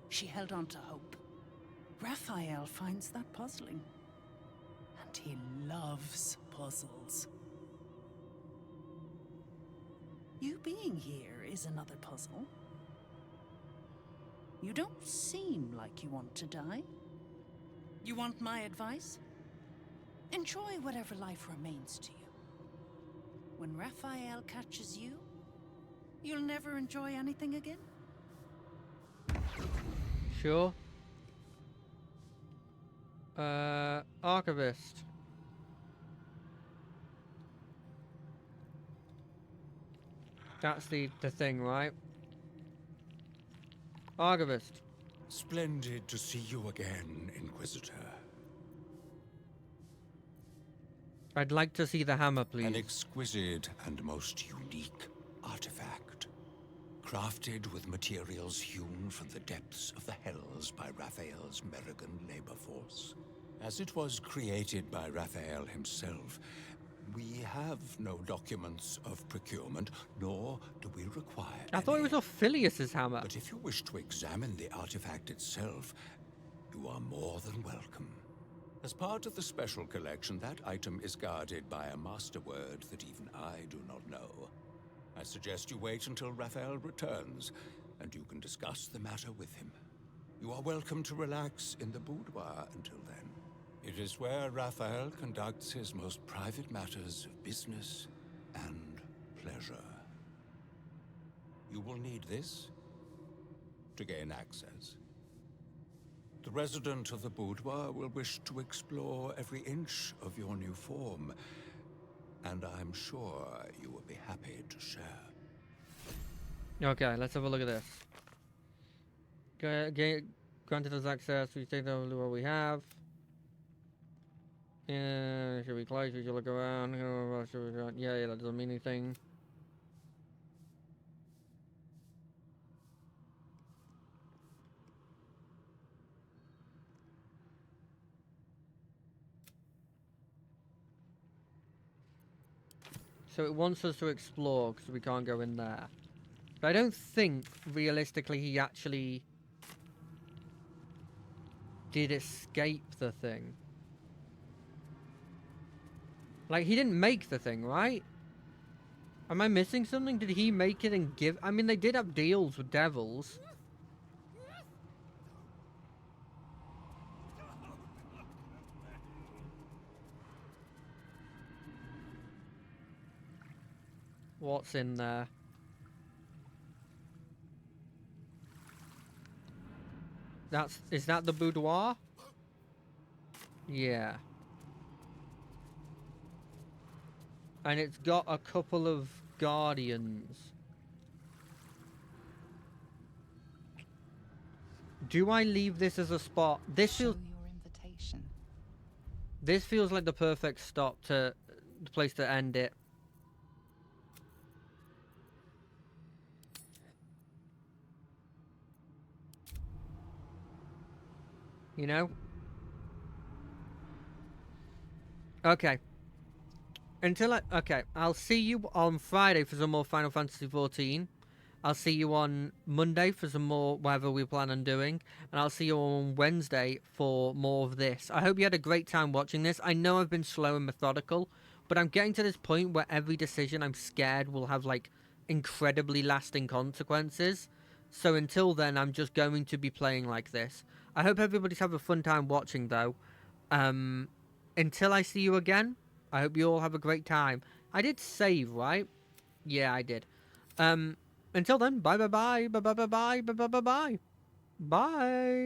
she held on to hope. Raphael finds that puzzling. And he loves puzzles. You being here is another puzzle. You don't seem like you want to die. You want my advice? Enjoy whatever life remains to you. When Raphael catches you, you'll never enjoy anything again? Sure. Archivist. That's the thing, right? Archivist. Splendid to see you again, Inquisitor. I'd like to see the hammer, please. An exquisite and most unique artifact. Crafted with materials hewn from the depths of the hells by Raphael's Merrigan labor force. As it was created by Raphael himself, we have no documents of procurement, nor do we require I thought it was Ophilius's hammer. But if you wish to examine the artifact itself, you are more than welcome. As part of the special collection, that item is guarded by a master word that even I do not know. I suggest you wait until Raphael returns, and you can discuss the matter with him. You are welcome to relax in the boudoir until then. It is where Raphael conducts his most private matters of business and pleasure. You will need this to gain access. The resident of the boudoir will wish to explore every inch of your new form, and I'm sure you will be happy to share. Okay, let's have a look at this. Granted us access, we take over what we have. Should we close? We should look around. Yeah, that doesn't mean anything. So it wants us to explore because we can't go in there. But I don't think, realistically, he actually did escape the thing. Like, he didn't make the thing, right? Am I missing something? Did he make it and give... I mean, they did have deals with devils. What's in there? Is that the boudoir? Yeah. And it's got a couple of guardians. Do I leave this as a spot? This feels like the perfect stop to the place to end it. You know? Okay. Okay, I'll see you on Friday for some more Final Fantasy XIV. I'll see you on Monday for some more whatever we plan on doing. And I'll see you on Wednesday for more of this. I hope you had a great time watching this. I know I've been slow and methodical, but I'm getting to this point where every decision I'm scared will have, like, incredibly lasting consequences. So until then, I'm just going to be playing like this. I hope everybody's having a fun time watching, though. Until I see you again, I hope you all have a great time. I did save, right? Yeah, I did. Until then, bye bye bye bye bye bye bye bye bye bye bye. Bye.